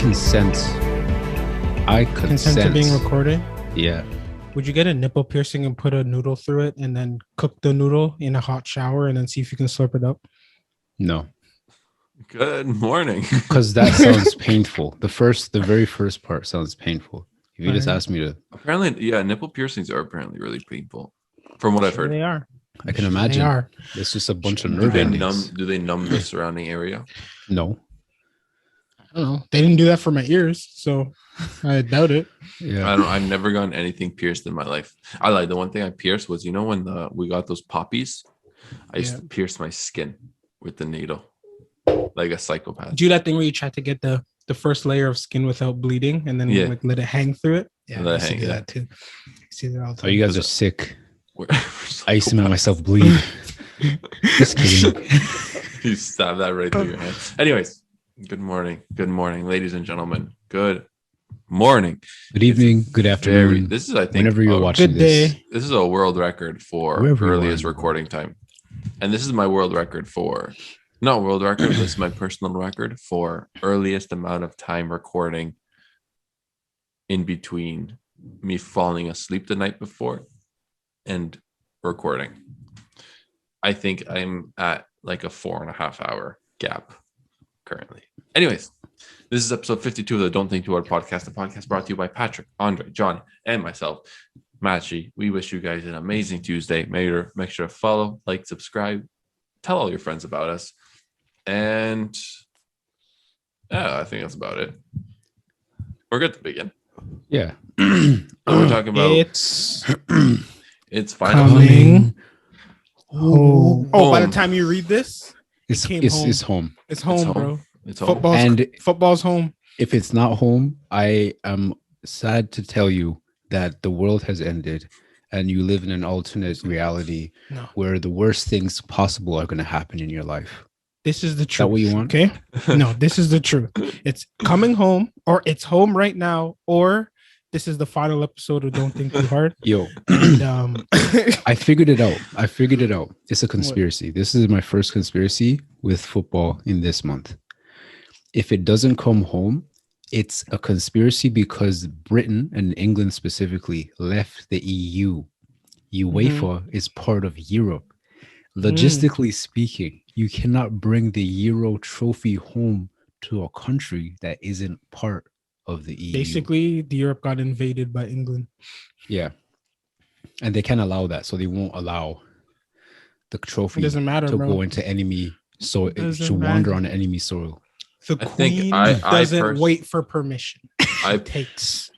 consent. I Consent to being recorded. Yeah. Would you get a nipple piercing and put a noodle through it and then cook the noodle in a hot shower and then see if you can slurp it up? No. Good morning. Because that sounds painful. The very first part sounds painful. If you just ask me to, Apparently, yeah, nipple piercings are apparently really painful, from what I've heard. They are. I can imagine. They are. It's just a bunch of Do nerve they endings. do they numb the surrounding area? No. I don't know. They didn't do that for my ears, so I doubt it. Yeah. I've never gotten anything pierced in my life. I lied. The one thing I pierced was, when we got those poppies, I used to pierce my skin with the needle, like a psychopath. Do that thing where you try to get the first layer of skin without bleeding and then like let it hang through it? Yeah, Let I it hang, do yeah. that too. I see that all the Oh, time. you guys are sick. I I used to make myself bleed. Just kidding. You stabbed that right through your hand. Anyways, good morning, ladies and gentlemen. Good morning. Good evening. Good afternoon. This is, I think, Whenever you're watching good this. day. This is a world record for Wherever you earliest are. recording time. And this is my world record for, not world record, this is my personal record for earliest amount of time recording in between me falling asleep the night before and recording. I think I'm at like a 4.5 hour gap currently. Anyways, this is episode 52 of the Don't Think Too Hard podcast, the podcast brought to you by Patrick, Andre, John, and myself, Matchy. We wish you guys an amazing Tuesday. Make sure to follow, like, subscribe, tell all your friends about us. And yeah, I think that's about it. We're good to begin. Yeah. We're talking about It's finally coming home. Oh, by the Home. time you read this, It's came it's, home. it's home. it's home, home. bro. It's home. Football's home. If it's not home, I am sad to tell you that the world has ended and you live in an alternate reality No, where the worst things possible are going to happen in your life. this is the Is that truth. what you want? Okay. No, this is the truth. It's coming home, or it's home right now, or this is the final episode of Don't Think Too Hard. Yo, And I figured it out. It's a conspiracy. This is my first conspiracy with football in this month. If it doesn't come home, it's a conspiracy because Britain and England specifically left the EU. UEFA is part of Europe. Logistically speaking, you cannot bring the Euro trophy home to a country that isn't part of the EU. basically, the Europe got invaded by England. Yeah. And they can't allow that. So they won't allow the trophy It doesn't matter, to bro. go into enemy soil, Doesn't to wander matter. on enemy soil. The I think Queen I doesn't wait for permission. I It takes.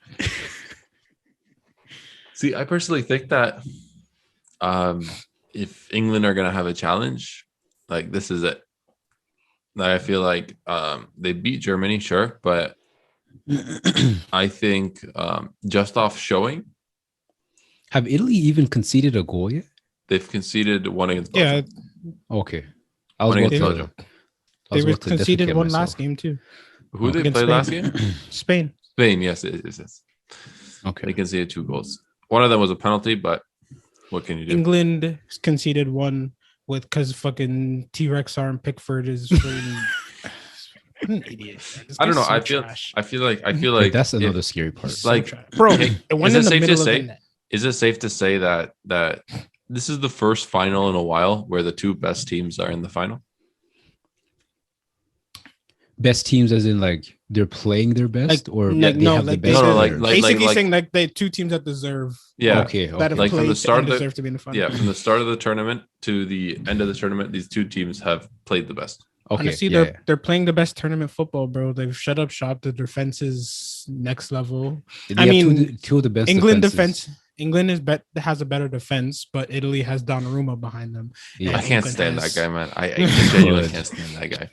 See, I personally think that if England are going to have a challenge, like this is it. Like, I feel like they beat Germany, sure, but I think just off showing, Have Italy even conceded a goal yet? they've conceded one against Yeah, Belgium. Okay. I was One about against to, Belgium. I was they about to conceded defecate one myself. last game too. Who did they Against play last Spain. game? Spain. Spain, yes, it is. They Okay. conceded 2 goals. One of them was a penalty, but what can you do? England conceded one because fucking T-Rex arm Pickford is freaking an idiot. This I don't know. guy's so I trash. feel like Wait, that's if- another scary part. So like, trash. Bro, hey, it went is in it the safe to middle of say- the net. Is it safe to say that this is the first final in a while where the 2 best teams are in the final? Best teams as in like they're playing their best Like, or like, they no, have like the they best No, no, said- like- players? like- basically saying like they 2 teams that deserve Yeah. Okay. that have Like, from played the start and of the- deserve to be in the final. Yeah, from the start of the tournament to the end of the tournament, these 2 teams have played the best. Okay. Honestly, yeah, they're playing the best tournament football, bro. They've shut up shop. The defense is next level. yeah. I They have mean, two of the best England defenses. defense. England has a better defense, but Italy has Donnarumma behind them. Yeah. I can't England stand has- that guy, man. I genuinely Good. can't stand that guy.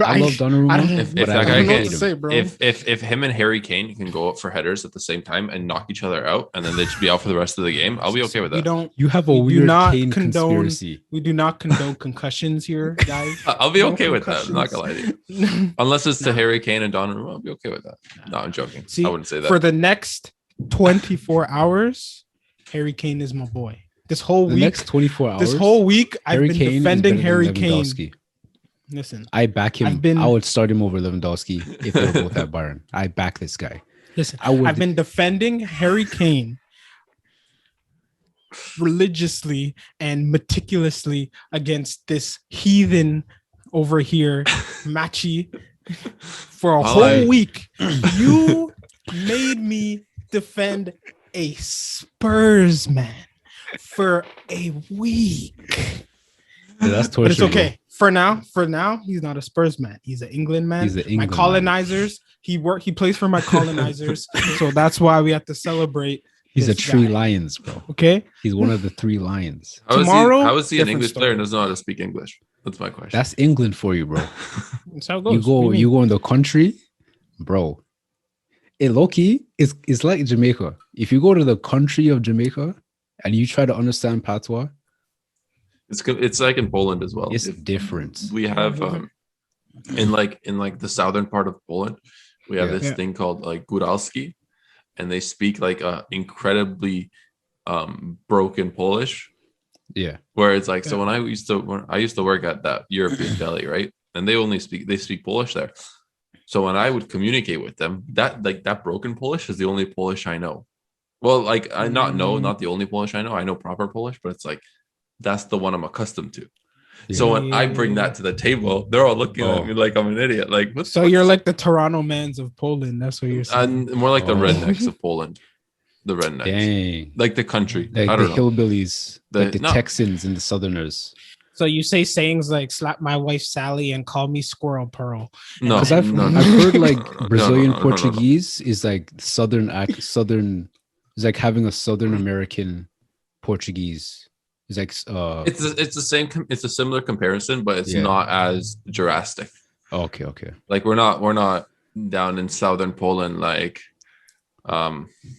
I love Donnarumma. I don't- If but that I guy don't can- hate to him. say, bro. If him and Harry Kane can go up for headers at the same time and knock each other out, and then they should be out for the rest of the game, I'll be okay with we that. don't. You have a We do weird not Kane condone- conspiracy. We do not condone concussions here, guys. I'll be No okay with that. I'm not gonna lie to you. concussions. Unless it's to Nah. Harry Kane and Donnarumma, I'll be okay with that. No, I'm joking. See, I wouldn't say that. For the next 24 hours, Harry Kane is my boy. This whole The week, next 24 hours. I've Harry been Kane is defending better than Harry Kane. Lewandowski. Listen, I back him. I've been- I would start him over Lewandowski if they were both at Bayern. I back this guy. listen. I would. I've been defending Harry Kane religiously and meticulously against this heathen over here, Machi, for a whole week. You made me defend a Spurs man for a week. Yeah, that's torture. But it's okay. For now, he's not a Spurs man. He's an England man. He's an My England colonizers. He plays for my colonizers. So that's why we have to celebrate. He's a this Three guy. Lions, bro. Okay. He's one of the Three Lions. Tomorrow, how is he an different English story. player and doesn't know how to speak English? That's my question. That's England for you, bro. That's how it goes. You go in the country, bro. It low-key is like Jamaica. If you go to the country of Jamaica and you try to understand patois, It's like in Poland as well. it's If different. we have in the southern part of Poland, we have Yeah. this thing called like Góralski, and they speak like a incredibly broken Polish. Yeah. Where it's like, so when I used to work at that European deli, right? And they speak Polish there. So when I would communicate with them, that broken Polish is the only Polish I know. Well, like not the only Polish I know. I know proper Polish, but it's like that's the one I'm accustomed to. So when I bring that to the table, they're all looking at me like I'm an idiot. Like, So you're like the Toronto Mans of Poland. That's what you're saying. and more like the Oh. rednecks of Poland. The rednecks. Dang. Like the country. Like I the don't know. hillbillies, like the No. Texans and the Southerners. So you say sayings like "slap my wife Sally" and "call me Squirrel Pearl." No, Because I've no, no, I've no, heard no, like no, no, Brazilian no, no, no, no. Portuguese is like southern. It's like having a Southern American Portuguese. It's like It's the same. It's a similar comparison, but it's Yeah. not as drastic. okay. Like we're not down in southern Poland. Like,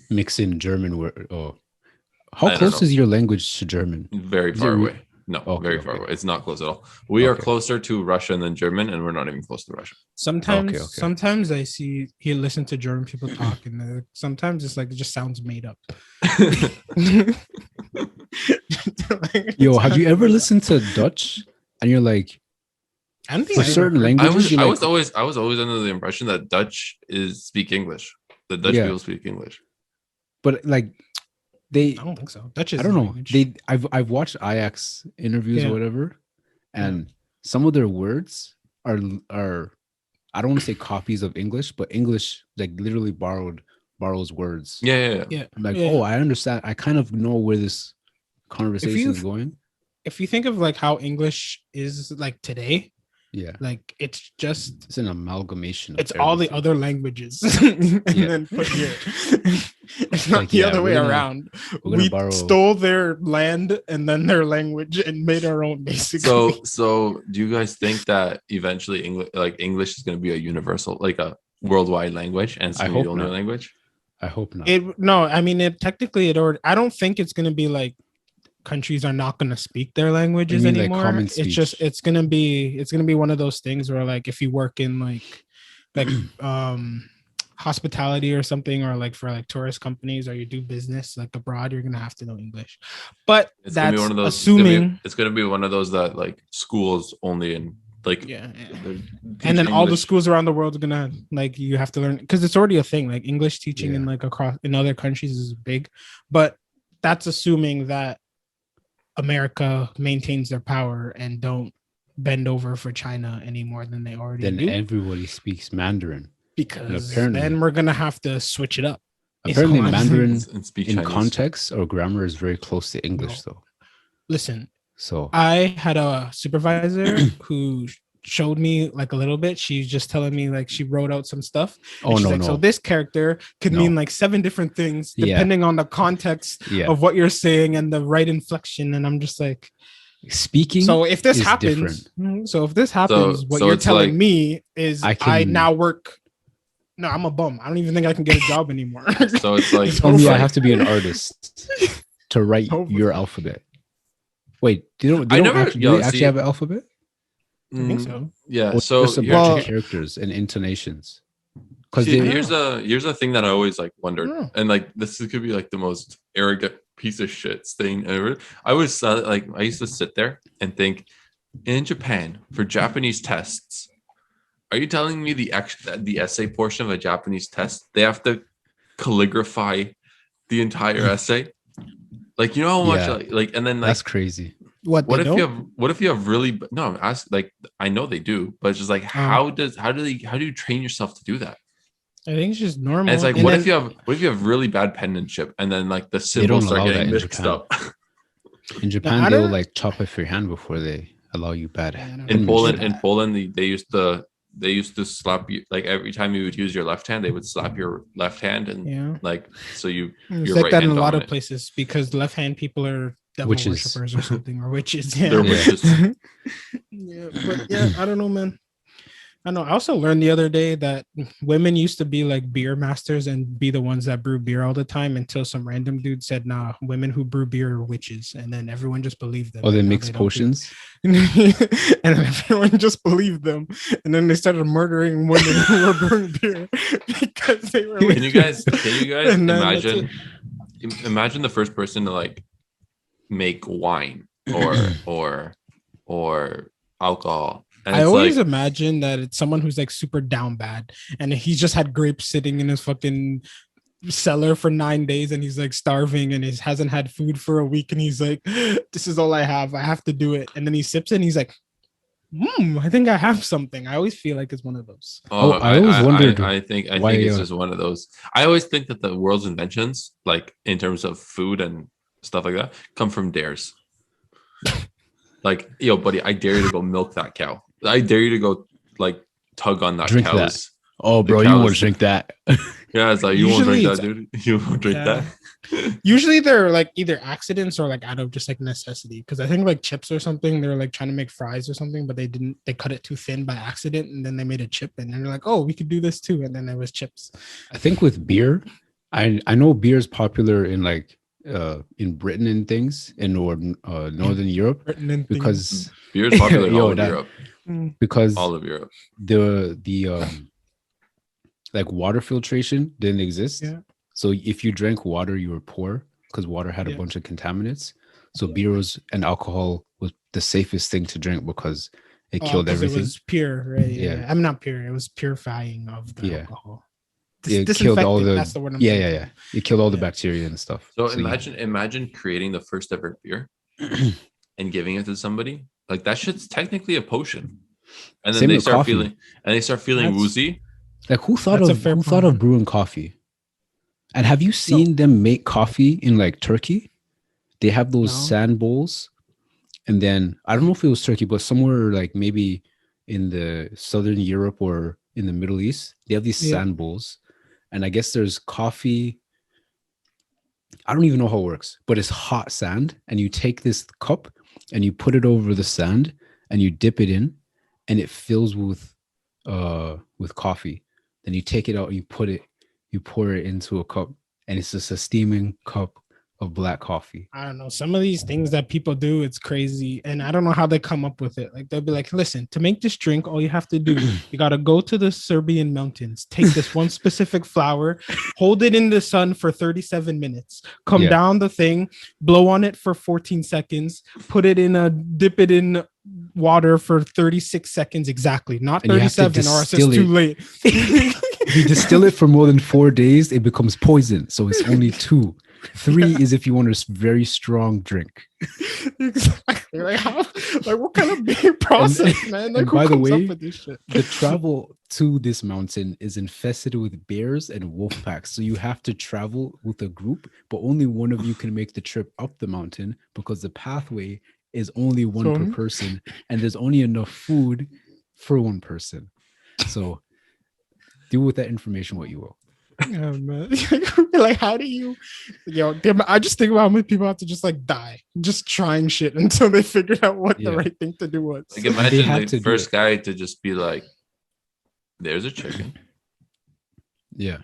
Mix in German word. Oh, I how don't close know. is your language to German? very Is it far re- away. No, Okay, very far okay. away. It's not close at all. We are Okay. closer to Russian than German, and we're not even close to Russia. Sometimes, Okay. sometimes I listen to German people talk, and sometimes it's like it just sounds made up. Yo, have you ever listened to Dutch and you're like, I don't think for I ever certain heard- languages, I you're was like, always under the impression that Dutch speak English. The Dutch Yeah. people speak English. but like they, I don't think so. Dutch is I don't know. language. I've watched Ajax interviews Yeah. or whatever, and some of their words are I don't want to say copies of English, but English like literally borrows words. Yeah. Yeah. I'm like, Yeah. oh, I understand. I kind of know where this conversation is you've- going. If you think of like how English is like today, Yeah, like it's just it's an amalgamation. Of it's all the everything. other languages and Yeah. then put here. It's not Like, the yeah, other way we're gonna- around. we're gonna We borrow- stole their land and then their language and made our own basically. So do you guys think that eventually English is going to be a universal, like a worldwide language, and it's I going to be the hope only not. language? I hope not. I mean it technically it already I don't think it's gonna be like countries are not gonna speak their languages mean, like, anymore. common It's just speech? it's gonna be one of those things where like if you work in like hospitality or something, or like for like tourist companies, or you do business like abroad, you're gonna have to know English. But It's going to that's be one of those. assuming It's going to be one of those that like schools only in like. yeah. they're And then teaching all the English. schools around the world are gonna like you have to learn because it's already a thing. Like English teaching in Yeah. like across in other countries is big, but that's assuming that America maintains their power and don't bend over for China any more than they already Then do. everybody speaks Mandarin. Because apparently- then we're gonna have to switch it up. It's Apparently, hard. Mandarin and speak in Chinese. context or grammar is very close to English, though. Listen, So I had a supervisor who showed me like a little bit. She's just telling me like she wrote out some stuff. oh And she's no, like, no, So this character could No. mean like 7 different things Yeah. depending on the context yeah. of what you're saying and the right inflection. And I'm just like, Speaking. so if this is happens, so if this happens, what so you're it's telling like- me is I I can- now work. No, I'm a bum. I don't even think I can get a job anymore. So it's like It's Tell me I over. have to be an artist to write Over. your alphabet. Wait, they don't I do never- they yo, actually see- have an alphabet? I think Mm, so. Yeah. Or So just a you're- bunch of characters and intonations? Because See, they here's a thing that I always like wondered, Yeah. and like this could be like the most arrogant piece of shit thing ever. I used to sit there and think in Japan for Japanese tests. Are you telling me the essay portion of a Japanese test they have to calligraphy the entire essay? Like, you know how much Yeah. and then That's crazy. What what they if don't? you have really no, I'm asking, like, I know they do, but it's just like how do you train yourself to do that? I think it's just And normal. it's like And what then, if you have really bad penmanship and then like the They don't symbols start allow that getting in mixed Japan. up. In Japan, I they'll don't- like chop off your hand before they allow you bad. Yeah, I don't In know. Poland, they used to slap you, like every time you would use your left hand, they would slap your left hand and Yeah, like so you it's your like right that in hand a lot of dominant. places because left-hand people are devil Witches. worshippers or something, or witches. Yeah, They're Yeah. witches. yeah, but yeah, I don't know, man. I know. I also learned the other day that women used to be like beer masters and be the ones that brew beer all the time until some random dude said, "Nah, women who brew beer are witches," and then everyone just believed them. Oh, they and now mix don't do- potions. and then everyone just believed them, and then they started murdering women who were brewing beer because they were. Can you guys And then that's imagine imagine the first person to like make wine or alcohol? And I it's always like, imagine that it's someone who's like super down bad, and he's just had grapes sitting in his fucking cellar for 9 days, and he's like starving, and he hasn't had food for a week, and he's like, "This is all I have. I have to do it." And then he sips it, and he's like, I think I have something. I always feel like it's one of those. Oh, I always wondered I think why, it's just one of those. I always think that the world's inventions, like in terms of food and stuff like that, come from dares. Like, yo, buddy, I dare you to go milk that cow. I dare you to go like tug on that Drink cow's. oh, The bro, you won't cows- drink that. Yeah, it's like you won't Usually drink that, dude. You won't drink Yeah. that. Usually they're like either accidents or like out of just like necessity. Because I think like chips or something, they're like trying to make fries or something, but they cut it too thin by accident, and then they made a chip, and then they're like, oh, we could do this too, and then it was chips. I think with beer, I know beer is popular in like in Britain and things in Northern Europe Pertinent things. because Beer is popular in Yo, all of that- Europe. because All of Europe. the like water filtration didn't exist. Yeah. So if you drank water, you were poor because water had a Yeah. bunch of contaminants. So beer was and alcohol was the safest thing to drink because it killed 'Cause everything. It was pure, right? Yeah. Yeah. I'm not pure. It was purifying of the Yeah. alcohol. It killed all Disinfectant, the that's the word I'm yeah, thinking yeah, yeah. It killed all the Yeah. bacteria and stuff. So you- imagine creating the first ever beer and giving it to somebody. Like that shit's technically a potion. And then Same they with start coffee. feeling That's- woozy. like who thought That's a of fair who thought point. of brewing coffee? And have you seen them make coffee in like Turkey? They have those No. sand bowls, and then I don't know if it was Turkey, but somewhere like maybe in the Southern Europe or in the Middle East, they have these Yeah. sand bowls, and I guess there's coffee. I don't even know how it works, but it's hot sand, and you take this cup and you put it over the sand and you dip it in, and it fills with coffee. Then you take it out, you pour it into a cup, and it's just a steaming cup of black coffee. I don't know. Some of these things that people do, it's crazy. And I don't know how they come up with it. Like they'll be like, listen, to make this drink, all you have to do, you gotta go to the Serbian mountains, take this one specific flower, hold it in the sun for 37 minutes, come Yeah. down the thing, blow on it for 14 seconds, dip it in water for 36 seconds exactly, not And you have to 37 or else it's distill too it. late. If you distill it for more than 4 days, it becomes poison. So it's only 2. 3 is if you want a very strong drink. Exactly. Like how? Like what kind of big process, man? Like and who by the comes way, up with this shit? The travel to this mountain is infested with bears and wolf packs. So you have to travel with a group, but only one of you can make the trip up the mountain because the pathway is only one per So- person, and there's only enough food for one person. So do with that information what you will. Yeah, man. Like how do you? Damn, I just think about how many people have to just like die, just trying shit until they figured out what the Yeah. right thing to do was. Like They imagine have the to do first it. guy to just be like, "There's a chicken." Yeah.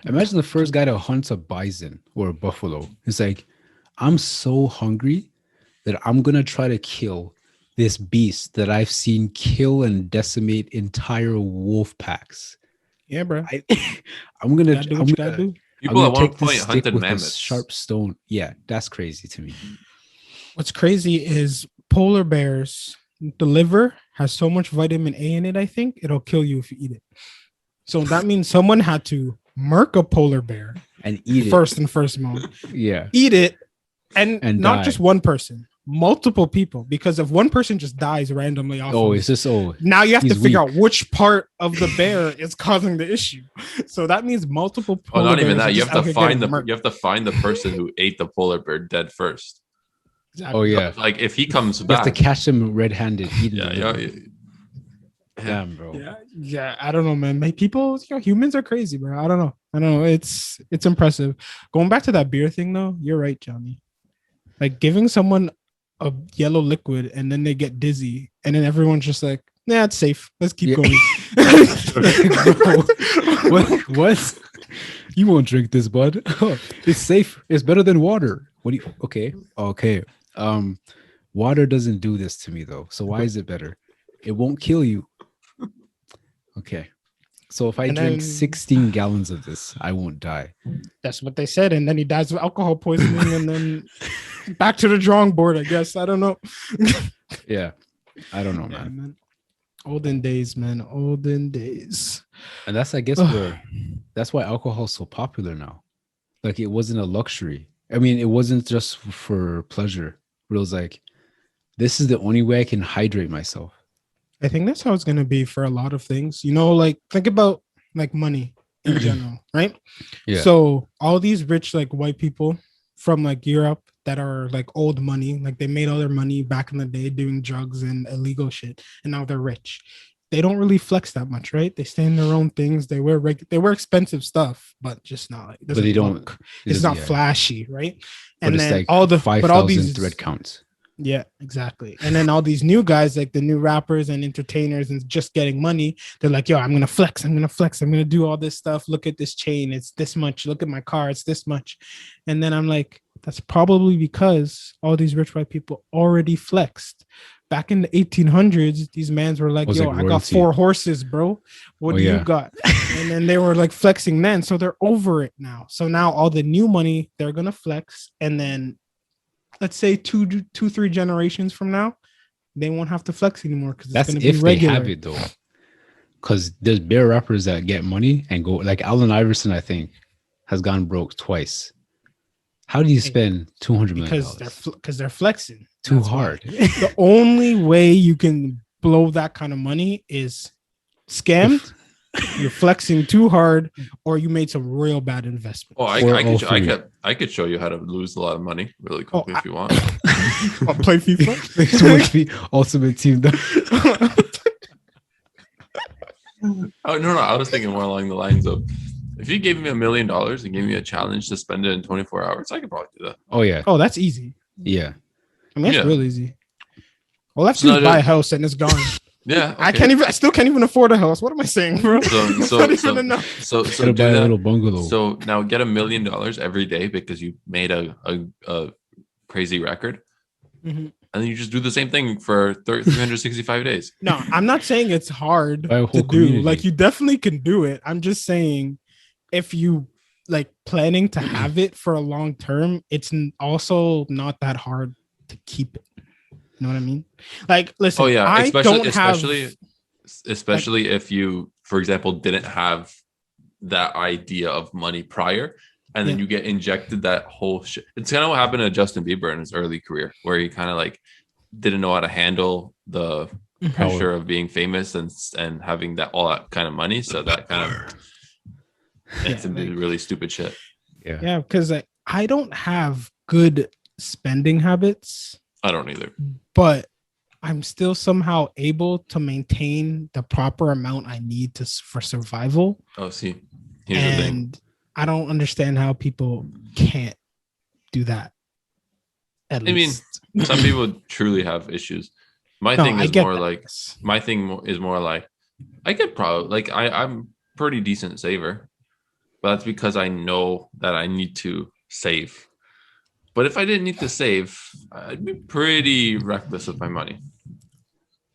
Imagine the first guy to hunt a bison or a buffalo. It's like, I'm so hungry that I'm going to try to kill this beast that I've seen kill and decimate entire wolf packs. Yeah, bro. I'm going to, Gotta do what you gotta do. People at one this point stick hunted with a mammoths. sharp stone. Yeah, that's crazy to me. What's crazy is polar bears the liver has so much vitamin A in it, I think it'll kill you if you eat it. So that means someone had to murk a polar bear And eat first and first mode, it. Yeah. eat it, and not die. just one person, multiple people. Because if one person just dies randomly off, Oh, of, it's just now you have to he's figure weak. out which part of the bear is causing the issue. So that means multiple. Oh, Polar not even bears are that. You just have out to here find getting the murked. you have to find the person who ate the polar bear dead first. Oh yeah. Like if he comes You have to back, catch him red-handed. Eating yeah, the yeah, liver. Damn, bro. Yeah. I don't know, man. Like people, humans are crazy, bro. I don't know. It's impressive. Going back to that beer thing, though, you're right, Johnny. Like giving someone a yellow liquid and then they get dizzy, and then everyone's just like, "Nah, it's safe. Let's keep going." What? You won't drink this, bud. It's safe. It's better than water. What do you? Okay. Water doesn't do this to me though. So why is it better? It won't kill you. Okay. So if I And drink then- 16 gallons of this, I won't die. That's what they said, and then he dies of alcohol poisoning, and then back to the drawing board. I guess I don't know. Yeah. I don't know, Yeah, man. man. Olden days, man. Olden days. And that's, I guess, that's why alcohol is so popular now. Like it wasn't a luxury. I mean, it wasn't just for pleasure, but it was like, this is the only way I can hydrate myself. I think that's how it's gonna be for a lot of things. Like think about like money in general, right? Yeah. So all these rich like white people from like Europe that are like old money, like they made all their money back in the day doing drugs and illegal shit, and now they're rich. They don't really flex that much, right? They stay in their own things. They wear expensive stuff, but just not like. But they don't. look- It's not flashy, right? But And it's then like all the 5,000 thread counts. Yeah, exactly. And then all these new guys, like the new rappers and entertainers, and just getting money, they're like, yo, I'm gonna flex, I'm gonna do all this stuff. Look at this chain, it's this much. Look at my car, it's this much. And then I'm like, that's probably because all these rich white people already flexed. Back in the 1800s, these mans were like, Was yo, like I got royalty. 4 horses, bro. What Oh, do yeah. you got? And then they were like flexing then. So they're over it now. So now all the new money, they're gonna flex. And then let's say 3 generations from now, they won't have to flex anymore because it's That's going to be if they regular. have it though. Because there's bare rappers that get money and go, like Allen Iverson, I think, has gone broke twice. How do you spend $200 million? Because they're flexing Too That's why. hard. The only way you can blow that kind of money is scammed. You're flexing too hard, or you made some real bad investment. Oh, Or all three. I could show you how to lose a lot of money really quickly if you want. I'll play FIFA. So much the ultimate team. Oh no, I was thinking more along the lines of if you gave me $1 million and gave me a challenge to spend it in 24 hours, I could probably do that. Oh yeah, Oh, that's easy. yeah. I mean, that's Yeah. real easy. All I have to So do is no, buy no. a house and it's gone. Yeah, I still can't even afford a house. What am I saying, bro? So Not even enough. so Gotta do buy a that. little bungalow. So now get $1 million every day because you made a crazy record, Mhm. and then you just do the same thing for 365 days. No, I'm not saying it's hard By a to whole do. community. Like you definitely can do it. I'm just saying if you like planning to have it for a long term, it's also not that hard to keep it. You know what I mean? Like, listen, Oh yeah, I don't especially if you, for example, didn't have that idea of money prior, and then Yeah. you get injected that whole shit. It's kind of what happened to Justin Bieber in his early career, where he kind of like didn't know how to handle the have. pressure of being famous and having all that kind of money. So that kind of it's Yeah, like- really stupid shit. Yeah, because I don't have good spending habits, I don't either. but I'm still somehow able to maintain the proper amount I need for survival. Oh, see, here's the thing. And I don't understand how people can't do that. At I mean, least. Some people truly have issues. My No, thing I is get more that. like my thing is more like I could probably like I'm pretty decent saver, but that's because I know that I need to save. But if I didn't need to save, I'd be pretty reckless with my money.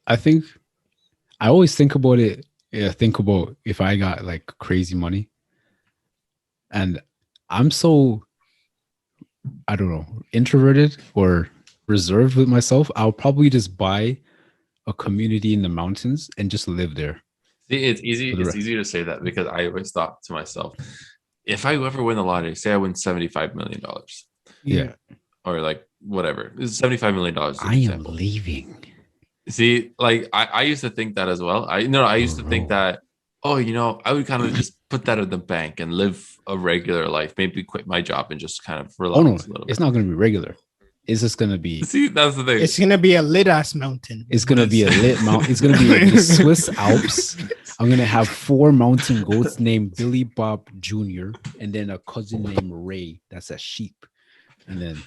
I think I always think about it. Yeah, think about if I got like crazy money, and I'm so I don't know introverted or reserved with myself. I'll probably just buy a community in the mountains and just live there. See, it's easy. For the It's rest. easy to say that because I always thought to myself, if I ever win the lottery, say I win $75 million, Yeah. or like whatever, it's $75 million. I am leaving. See, like I used to think that as well. I used to think Bro. that, oh, I would kind of just put that in the bank and live a regular life, maybe quit my job and just kind of relax Oh no, a little it's bit. not going to be regular. It's just going to be. See, that's the thing. It's gonna be a lit ass mountain. It's going to be a lit mountain. It's going to be like the Swiss Alps. I'm going to have 4 mountain goats named Billy Bob Jr. and then a cousin named Ray. That's a sheep. And then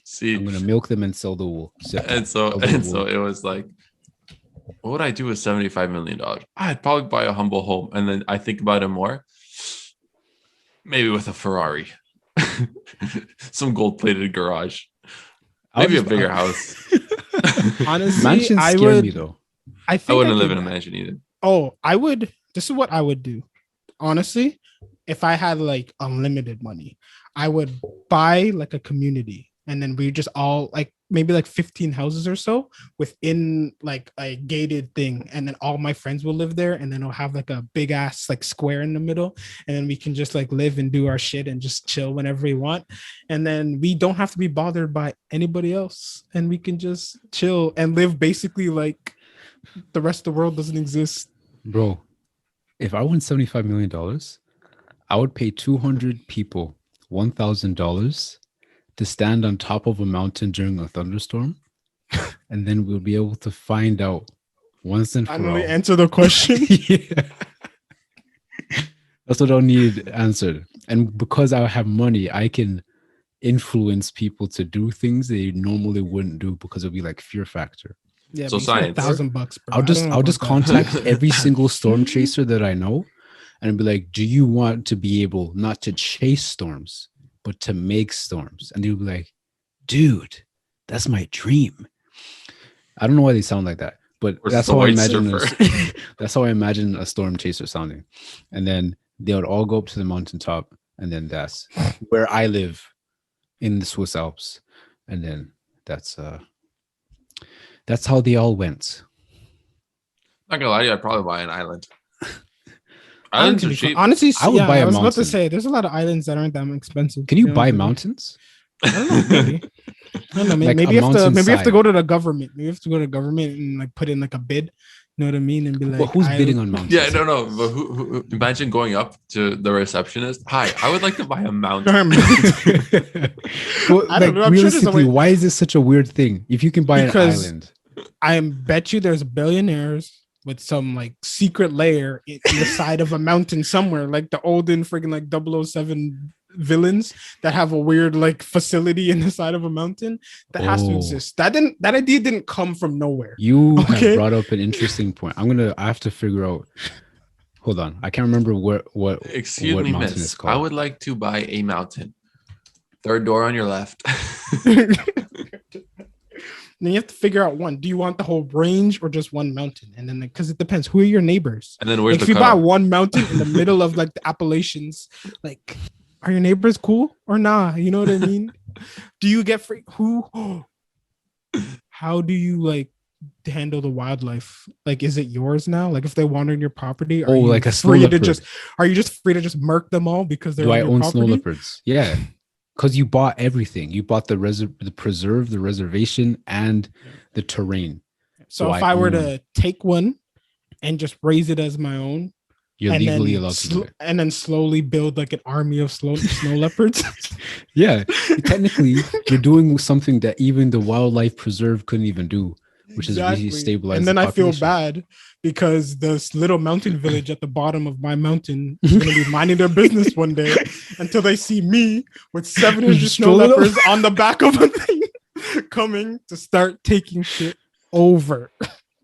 See, I'm going to milk them and sell the wool. and so it was like, what would I do with $75 million? I'd probably buy a humble home, and then I think about it more. Maybe with a Ferrari, some gold-plated garage, maybe a bigger house. Honestly, Mansions I scare would. me though. I think I wouldn't could- live in a mansion either. Oh, I would. This is what I would do. Honestly, if I had like unlimited money, I would buy like a community, and then we just all like maybe like 15 houses or so within like a gated thing, and then all my friends will live there, and then I'll have like a big ass like square in the middle, and then we can just like live and do our shit and just chill whenever we want, and then we don't have to be bothered by anybody else, and we can just chill and live basically like the rest of the world doesn't exist. Bro, if I won $75 million, I would pay 200 people $1,000 to stand on top of a mountain during a thunderstorm. And then we'll be able to find out once and for Finally all. answer the question. Yeah. That's what I need answered. And because I have money, I can influence people to do things they normally wouldn't do because it'll be like fear factor. Yeah, So but you said science. $1,000, bro. I'll just contact every single storm chaser that I know and be like, do you want to be able not to chase storms, but to make storms? And they'll be like, dude, that's my dream. I don't know why they sound like that, but Or that's the how I White imagine Surfer. that's how I imagine a storm chaser sounding. And then they would all go up to the mountaintop, and then that's where I live in the Swiss Alps. And then that's how they all went. Not gonna lie to you, I'd probably buy an island. Islands are cheap. Honestly, I would buy a I was about to mountain. say there's a lot of islands that aren't that expensive. Can you know buy what I mean? mountains? I don't know. Maybe. I don't know. Like Maybe a you have to. mountain Maybe you have to side. go to the government. Maybe you have to go to the government and like put in like a bid. You know what I mean? And be like, Well, who's bidding on mountains? Yeah, no. But who imagine going up to the receptionist? Hi, I would like to buy a mountain. Well, I don't like, know. I'm sure there's a realistically, way- why is this such a weird thing? If you can buy Because- an island, I bet you there's billionaires with some like secret layer in the side of a mountain somewhere, like the olden friggin' like 007 villains that have a weird like facility in the side of a mountain that has to Oh. exist. That idea didn't come from nowhere. you Okay. have brought up an interesting point. I have to figure out. Hold on, I can't remember what Excuse what me, mountain miss. it's called. I would like to buy a mountain. Third door on your left. Then you have to figure out one. Do you want the whole range or just one mountain? And then because it depends. Who are your neighbors? And then where's Like, if the you buy cutoff? one mountain in the middle of like the Appalachians, like are your neighbors cool or nah? You know what I mean? Do you get free? Who? How do you like handle the wildlife? Like, is it yours now? Like, if they wander in your property, are Oh, you like a snow free to leopard. just? Are you just free to just murk them all because they're Do on I your own property? snow leopards? Yeah, because you bought everything. You bought the preserve, the reservation, and the terrain. So So if I I were own- to take one and just raise it as my own, You're and legally then allowed to do it. and then slowly build like an army of snow leopards. Yeah, technically, you're doing something that even the wildlife preserve couldn't even do, which is really stabilize. And then the I feel population. bad because this little mountain village at the bottom of my mountain is going to be minding their business one day until they see me with 700 snow Strolling up. leopards on the back of a thing coming to start taking shit over.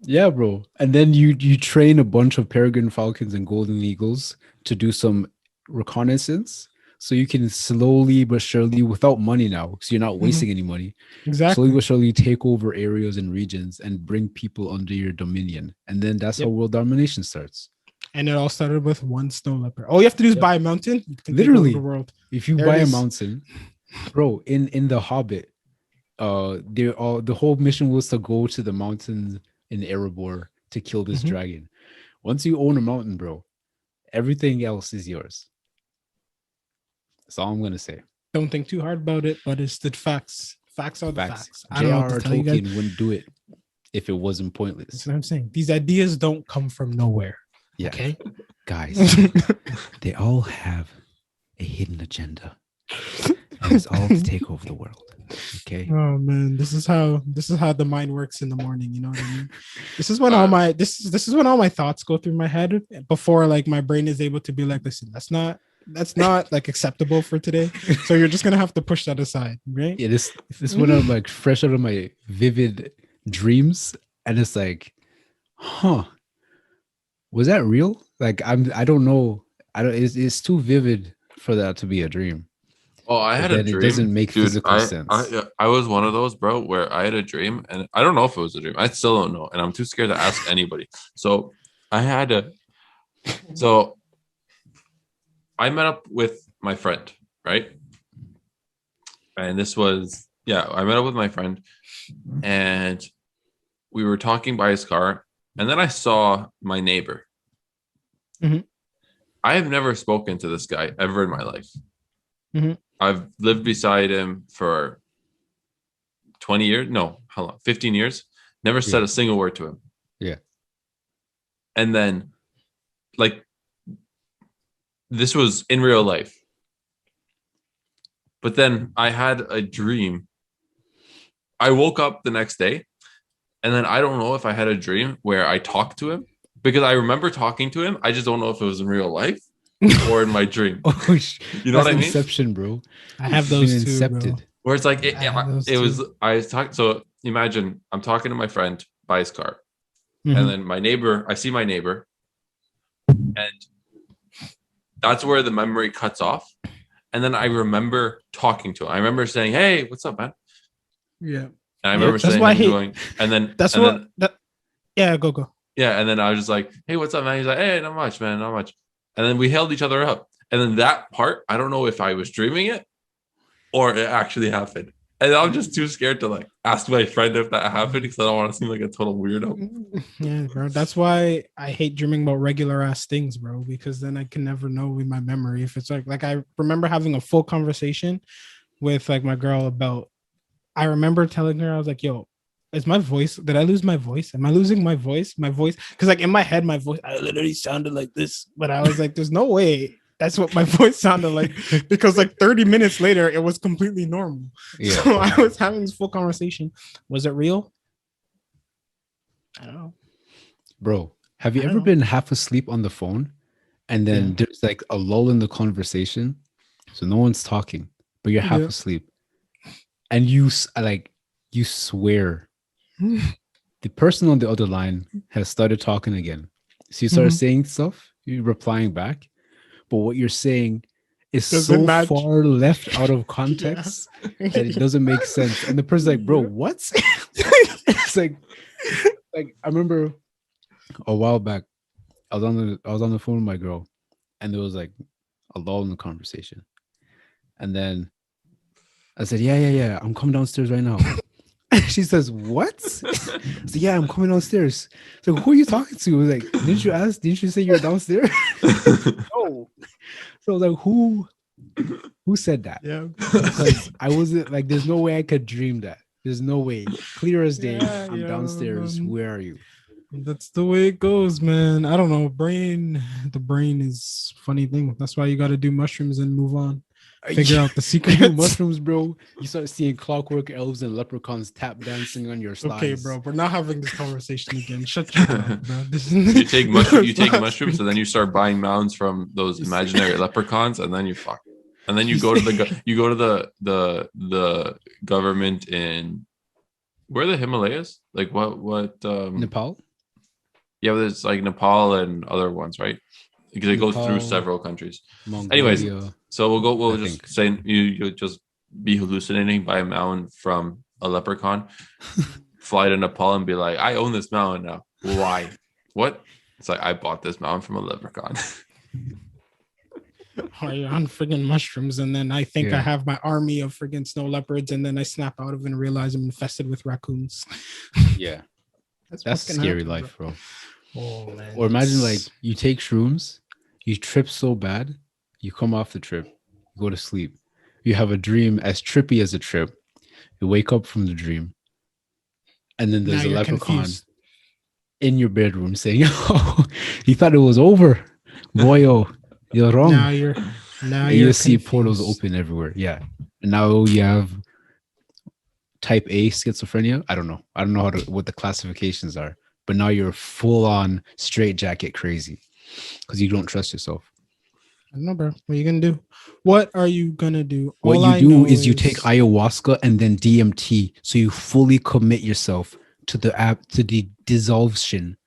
Yeah, bro. And then you train a bunch of peregrine falcons and golden eagles to do some reconnaissance, so you can slowly but surely, without money now, so you're not wasting any money. Exactly. Slowly but surely take over areas and regions and bring people under your dominion, and then that's how Yep. world domination starts. And it all started with one snow leopard. All you have to do is Yep. buy a mountain. You can Literally. take over the world. If you There buy it a is. mountain, bro, in the Hobbit, the whole mission was to go to the mountains in Erebor to kill this Mhm. dragon. Once you own a mountain, bro, everything else is yours. That's all I'm gonna say. Don't think too hard about it, but it's the facts. Facts are the Facts. facts. I don't know what J.R.R. to tell you guys. Tolkien wouldn't do it if it wasn't That's pointless. what I'm saying. These ideas don't come from nowhere. Yeah, Okay. guys, they all have a hidden agenda, and it's all to take over the world. Okay. Oh man, this is how the mind works in the morning. You know what I mean? This is when all my thoughts go through my head before like my brain is able to be like, listen, that's not like acceptable for today. So you're just gonna have to push that aside, right? Yeah, this one I'm like fresh out of my vivid dreams, and it's like, huh, was that real? Like I don't know. It's too vivid for that to be a dream. Oh, I had a Then it dream. doesn't make physical sense. I was one of those, bro, where I had a dream, and I don't know if it was a dream. I still don't know, and I'm too scared to ask anybody. So I met up with my friend, right? And this was, I met up with my friend, and we were talking by his car, and then I saw my neighbor. Mhm. I have never spoken to this guy ever in my life. Mhm. I've lived beside him for 20 years. No, how long? 15 years. Never said a single word to him. Yeah. And then, like, this was in real life. But then I had a dream. I woke up the next day, and then I don't know if I had a dream where I talked to him, because I remember talking to him. I just don't know if it was in real life or in my dream. Oh, You know what I mean? Inception, bro. I have those too, bro. Where it's like I was talking. So imagine I'm talking to my friend by his car, Mhm. and then I see my neighbor, and that's where the memory cuts off. And then I remember talking to him. I remember saying, "Hey, what's up, man?" Yeah. And I remember that's saying, why him doing, and then That's and what. then, That, yeah, go. yeah, and then I was just like, "Hey, what's up, man?" He's like, "Hey, not much, man, not much." And then we held each other up. And then that part, I don't know if I was dreaming it or it actually happened. And I'm just too scared to like ask my friend if that happened, because I don't want to seem like a total weirdo. Yeah, bro. That's why I hate dreaming about regular ass things, bro, because then I can never know with my memory if it's like I remember having a full conversation with like my girl about, I remember telling her, I was like, yo, is my voice, did I lose my voice? Am I losing my voice? Because like in my head, my voice, I literally sounded like this, but I was like, there's no way that's what my voice sounded like, because like 30 minutes later, it was completely normal. Yeah. So I was having this full conversation. Was it real? I don't know. Bro, have you I don't ever know. been half asleep on the phone, and then Yeah. there's like a lull in the conversation, so no one's talking, but you're half Yeah. asleep, and you swear the person on the other line has started talking again. So you start Mhm. saying stuff, you're replying back, but what you're saying is Doesn't so match. far left out of context that it doesn't make sense. And the person's like, bro, what? It's like I remember a while back, I was on the phone with my girl, and there was like a lull in the conversation. And then I said, yeah, I'm coming downstairs right now. She says, what? I said, yeah, I'm coming downstairs. So who are you talking to? I was like, didn't you say you're downstairs? No. So I was like, who said that? Yeah. Because I wasn't like, there's no way I could dream that. There's no way. Clear as day. Yeah, I'm downstairs. man. Where are you? That's the way it goes, man. I don't know. The brain is a funny thing. That's why you got to do mushrooms and move on. Figure out the secret. Mushrooms, bro. You start seeing clockwork elves and leprechauns tap dancing on your slides. Okay, bro. We're not having this conversation again. Shut your mouth, bro. You take mushrooms, and then you start buying mounds from those imaginary leprechauns, and then you fuck. And then you go to the government in, where are the Himalayas? Like what Nepal? Yeah, there's like Nepal and other ones, right? Because it goes through several countries. Mongolia. Anyways, so we'll just say you'll just be hallucinating by a mountain from a leprechaun, fly to Nepal and be like, I own this mountain now. Why? What? It's like, I bought this mountain from a leprechaun. Or you're on friggin' mushrooms, and then I think Yeah. I have my army of friggin' snow leopards, and then I snap out of it and realize I'm infested with raccoons. Yeah. That's fucking scary happen, life, bro. Oh man. Or imagine like you take shrooms, you trip so bad, you come off the trip, you go to sleep, you have a dream as trippy as a trip, you wake up from the dream, and then now there's a you're leprechaun confused. in your bedroom saying, "Oh, you thought it was over, boy. Oh, you're wrong." Now you're And you see confused. portals open everywhere. Yeah, and now you have type A schizophrenia. I don't know. I don't know what the classifications are, but now you're full on straight jacket crazy because you don't trust yourself. I don't know, bro. What are you gonna do? What are you gonna do? What All you I do know is you take ayahuasca and then DMT, so you fully commit yourself to the dissolution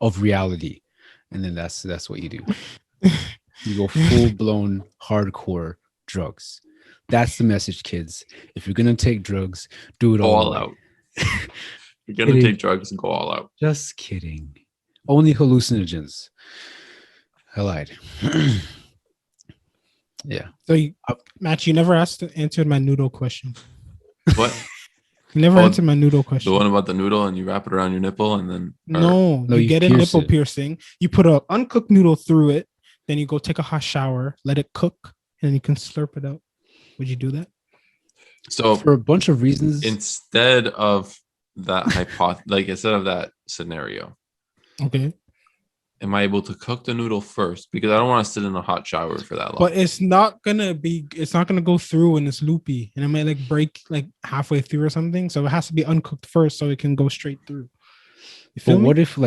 of reality, and then that's what you do. You go full blown hardcore drugs. That's the message, kids. If you're gonna take drugs, do it Go all all the way. out. You're gonna Kidding. take drugs and go all out. Just kidding. Only hallucinogens. I lied. Yeah. So, Matt, you never answered my noodle question. What? You never Oh, answered my noodle The question. one about the noodle and you wrap it around your nipple and then No, No, you you get a pierce nipple it. piercing. You put a uncooked noodle through it. Then you go take a hot shower, let it cook, and then you can slurp it out. Would you do that? so For a bunch of reasons, instead of that instead of that scenario, Okay. am I able to cook the noodle first? Because I don't want to sit in a hot shower for that long. But it's not gonna go through and it's loopy and it might like break like halfway through or something. So it has to be uncooked first so it can go straight through. You but feel me? what if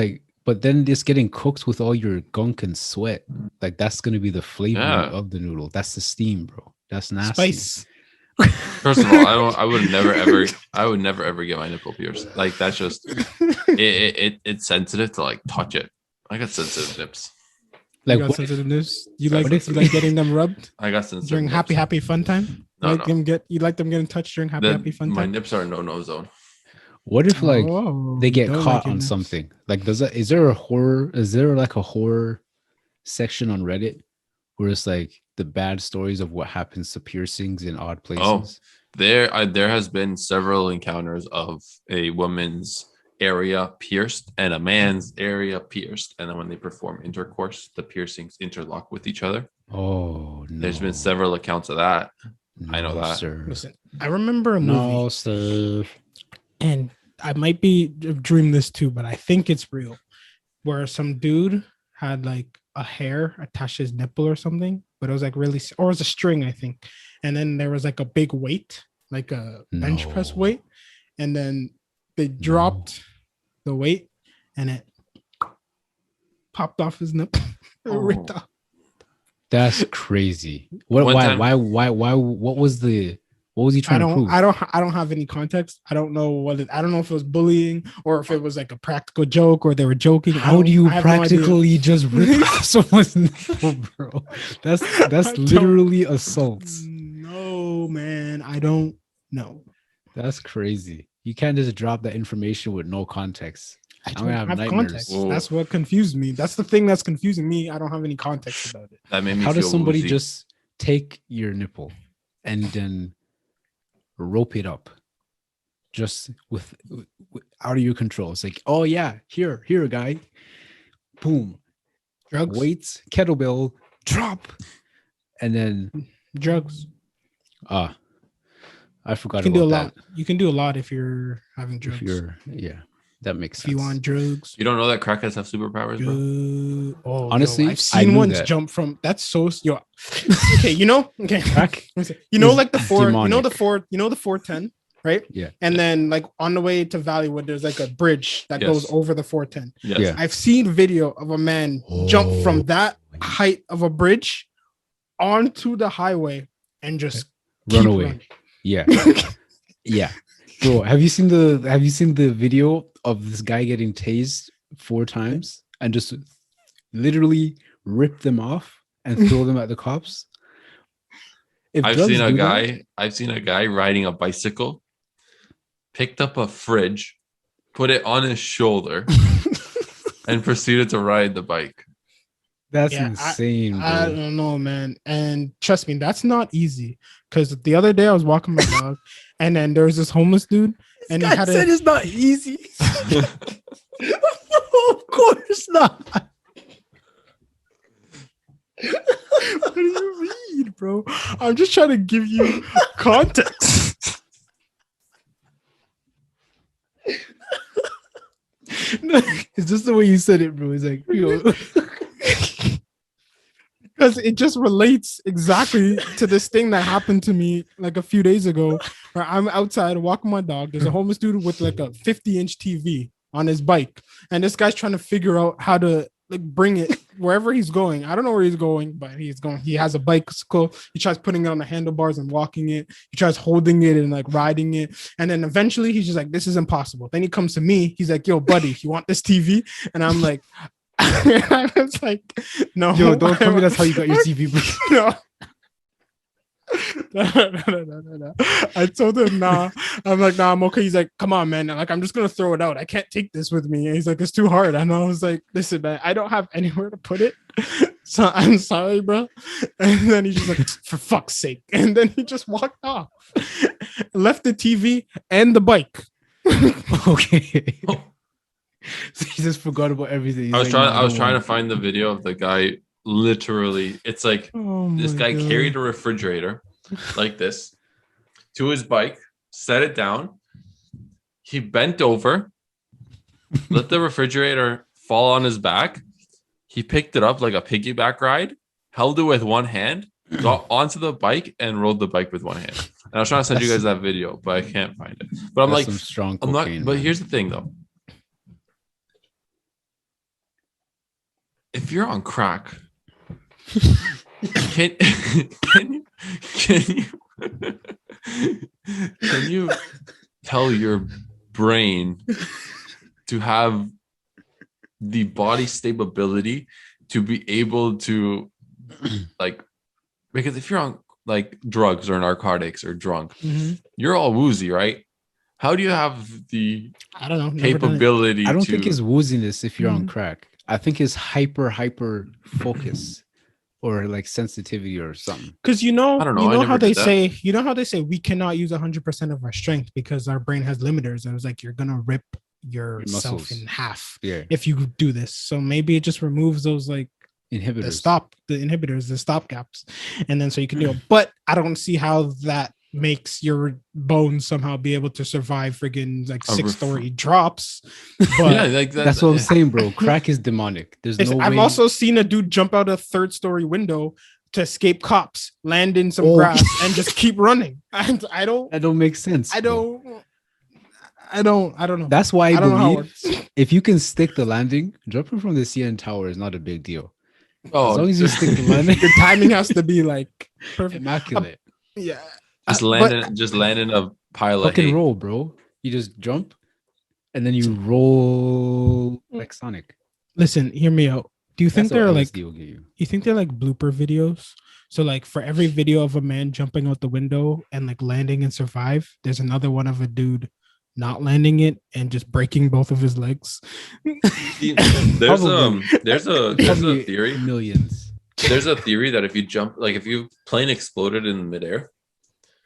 but then it's getting cooked with all your gunk and sweat. Like that's gonna be the flavor Yeah. of the noodle. That's the steam, bro. That's nasty. Spice. First of all, I would never ever get my nipple pierced. Like that's just it's sensitive to like touch it. I got sensitive nips. Like you got what sensitiveness. You What like if- you like getting them rubbed I got sensitive during nips. happy fun time? No, like no. you like them getting touched during happy fun My time? nips are no zone. What if like Oh, they you get don't caught like your on nips. something? Like is there like a horror section on Reddit where it's like the bad stories of what happens to piercings in odd places? There has been several encounters of a woman's area pierced and a man's area pierced, and then when they perform intercourse, the piercings interlock with each other. Oh no. There's been several accounts of that. I know that. Sir. Listen, I remember a movie. No, sir. And I might be dream this too, but I think it's real. Where some dude had like a hair attached to his nipple or something, but it was like really, or it was a string, I think. And then there was like a big weight, like a bench press No. weight, and then they dropped the weight, and it popped off his nipple. Ripped off. That's crazy. What? One Why? time- Why? What was he trying to prove? I don't have any context. I don't know I don't know if it was bullying or if it was like a practical joke or they were joking. How do you I have no idea. practically just rip off someone's nipple, bro? That's I don't- literally assault. No, man, I don't know. That's crazy. You can't just drop that information with no context. I I'm don't gonna have have nightmares. context. Whoa. That's what confused me. That's the thing that's confusing me. I don't have any context about it. That made me How feel does somebody woozy. just take your nipple and then rope it up just with out of your control? It's like, oh yeah, here, guy. Boom. Drugs, Weights, kettlebell, drop. And then drugs. I forgot You can about do a that. lot. You can do a lot if you're having drugs. That makes If sense. you want drugs. You don't know that crackheads have superpowers, bro? Oh, Honestly, I've I seen knew ones that. jump from. That's so. Yo, okay, okay. Crack You know, is like the four. You know the demonic. 410, right? Yeah. And then like on the way to Valleywood, there's like a bridge that Yes. goes over the 410. Yes. Yeah. I've seen video of a man jump from Oh. that height of a bridge onto the highway and just Run keep away. running. Yeah. Yeah. Bro, have you seen the video of this guy getting tased 4 times and just literally rip them off and throw them at the cops? If I've drugs seen a do guy. that- I've seen a guy riding a bicycle, picked up a fridge, put it on his shoulder, and proceeded to ride the bike. that's Yeah, insane, I bro. don't know, man. And trust me, that's not easy. Because the other day I was walking my dog, and then there was this homeless dude, and he I had said a it's not easy. Of course not. what do you mean, bro? I'm just trying to give you context. No, it's just the way you said it, bro. It's like, yo. Because it just relates exactly to this thing that happened to me like a few days ago, where I'm outside walking my dog. There's a homeless dude with like a 50-inch TV on his bike, and this guy's trying to figure out how to like bring it wherever he's going. I don't know where he's going, but he's going. He has a bicycle. He tries putting it on the handlebars and walking it. He tries holding it and like riding it, and then eventually he's just like, "This is impossible." Then he comes to me. He's like, "Yo, buddy, you want this TV?" And I'm like. I was like, no, Yo, don't tell me that's how you got your TV, bro. No. I told him, nah. I'm like, nah, I'm okay. He's like, come on, man. Like, I'm just gonna throw it out. I can't take this with me. And he's like, it's too hard. And I was like, listen, man, I don't have anywhere to put it. So I'm sorry, bro. And then he's just like, for fuck's sake. And then he just walked off. Left the TV and the bike. Okay. So he just forgot about everything. I was trying to find the video of the guy. Literally, it's like this guy carried a refrigerator like this to his bike, set it down. He bent over, let the refrigerator fall on his back. He picked it up like a piggyback ride, held it with one hand, got onto the bike, and rode the bike with one hand. And I was trying to send you guys that video, but I can't find it. But I'm like, some strong I'm not. cocaine, But man. here's the thing, though. If you're on crack, can you tell your brain to have the body stability to be able to like, because if you're on like drugs or narcotics or drunk, you're all woozy, right? How do you have the I don't know capability? I don't think it's wooziness if you're on crack. I think it's hyper focus or like sensitivity or something. Because you know how they say, we cannot use 100% of our strength because our brain has limiters. And it was like, you're gonna rip yourself muscles in half if you do this. So maybe it just removes those like inhibitors, the stop gaps, and then so you can do it. But I don't see how that makes your bones somehow be able to survive friggin' like 6-story drops. But yeah, like that's what I'm saying, bro. Crack is demonic. There's no I've way. also seen a dude jump out a 3rd-story window to escape cops, land in some grass, and just keep running. And that don't make sense. I don't know. That's why I don't know how it believe works. if you can stick the landing, jumping from the CN Tower is not a big deal. Oh, as long as you stick the landing, your timing has to be like perfect, immaculate. Yeah. Just land in a pile of Fucking hay. roll, bro. You just jump and then you roll like Sonic. Listen, hear me out. Do you think they're like? Will get you. You think they're like blooper videos? So like for every video of a man jumping out the window and like landing and survive, there's another one of a dude not landing it and just breaking both of his legs. There's a theory. Millions. There's a theory that if you jump, like if you plane exploded in midair,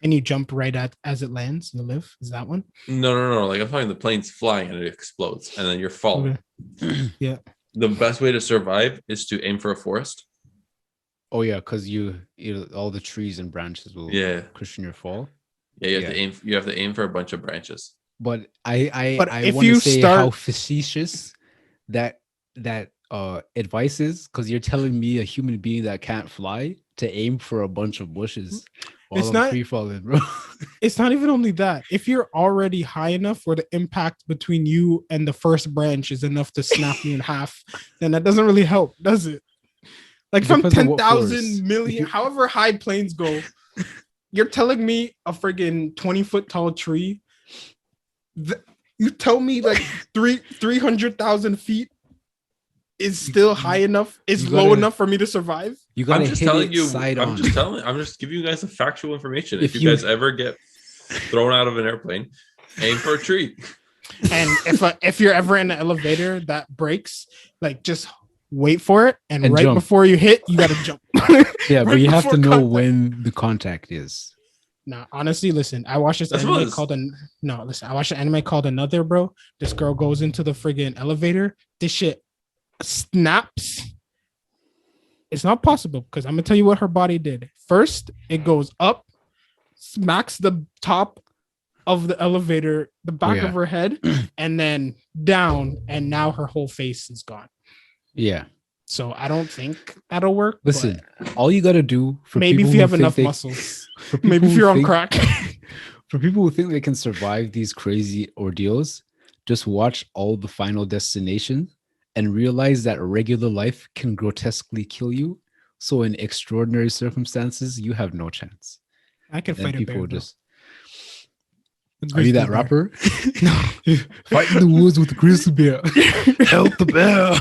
and you jump right at as it lands, you live. Is that one? No. Like I'm talking the plane's flying and it explodes, and then you're falling. Okay. Yeah. The best way to survive is to aim for a forest. Oh yeah, because you all the trees and branches will cushion your fall. Yeah, you have to aim. You have to aim for a bunch of branches. But I if want you to say start how facetious that advice is, because you're telling me a human being that can't fly to aim for a bunch of bushes while It's I'm not free falling, bro. It's not even only that. If you're already high enough where the impact between you and the first branch is enough to snap you in half, then that doesn't really help, does it? Like from 10,000 million, however high planes go, you're telling me a friggin' 20-foot tall tree. You tell me like 300,000 feet is still high enough, is low enough for me to survive. You gotta I'm just telling you. I'm just giving you guys the factual information. If you guys ever get thrown out of an airplane, aim for a tree. And if you're ever in an elevator that breaks, like just wait for it, and right jump. Before you hit, you gotta jump. Yeah, but you have to know when the contact is. Nah, honestly, listen. I watched this That's anime what it's- called no. Listen, I watched an anime called Another, bro. This girl goes into the friggin' elevator. This shit snaps. It's not possible because I'm gonna tell you what her body did. First, it goes up, smacks the top of the elevator, the back yeah. of her head, and then down, and now her whole face is gone. Yeah. So I don't think that'll work. Listen, but all you gotta do for maybe people if you who have think enough they- muscles. for people Maybe if who you're on think- crack. For people who think they can survive these crazy ordeals, just watch all the Final Destination and realize that regular life can grotesquely kill you. So in extraordinary circumstances, you have no chance. I can Then fight a people bear. Though. just A are you grizzly that bear. rapper? No. Fight in the woods with the grizzly bear. Help the bear.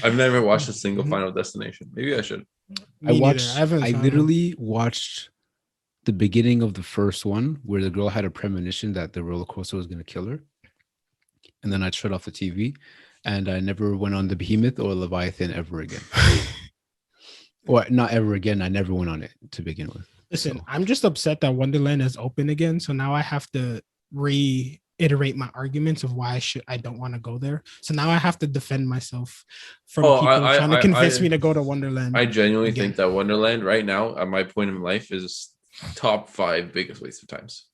I've never watched a single Final Destination. Maybe I should. I Me neither. watched. haven't I found literally watched the beginning of the first one where the girl had a premonition that the roller coaster was going to kill her, and then I shut off the TV, and I never went on the Behemoth or Leviathan ever again. Or not ever again. I never went on it to begin with. Listen, So- I'm just upset that Wonderland is open again. So now I have to reiterate my arguments of why I don't want to go there. So now I have to defend myself from Oh, people I- trying to I- convince I- me to go to Wonderland. I genuinely Again. think that Wonderland right now, at my point in life, is top 5 biggest waste of times.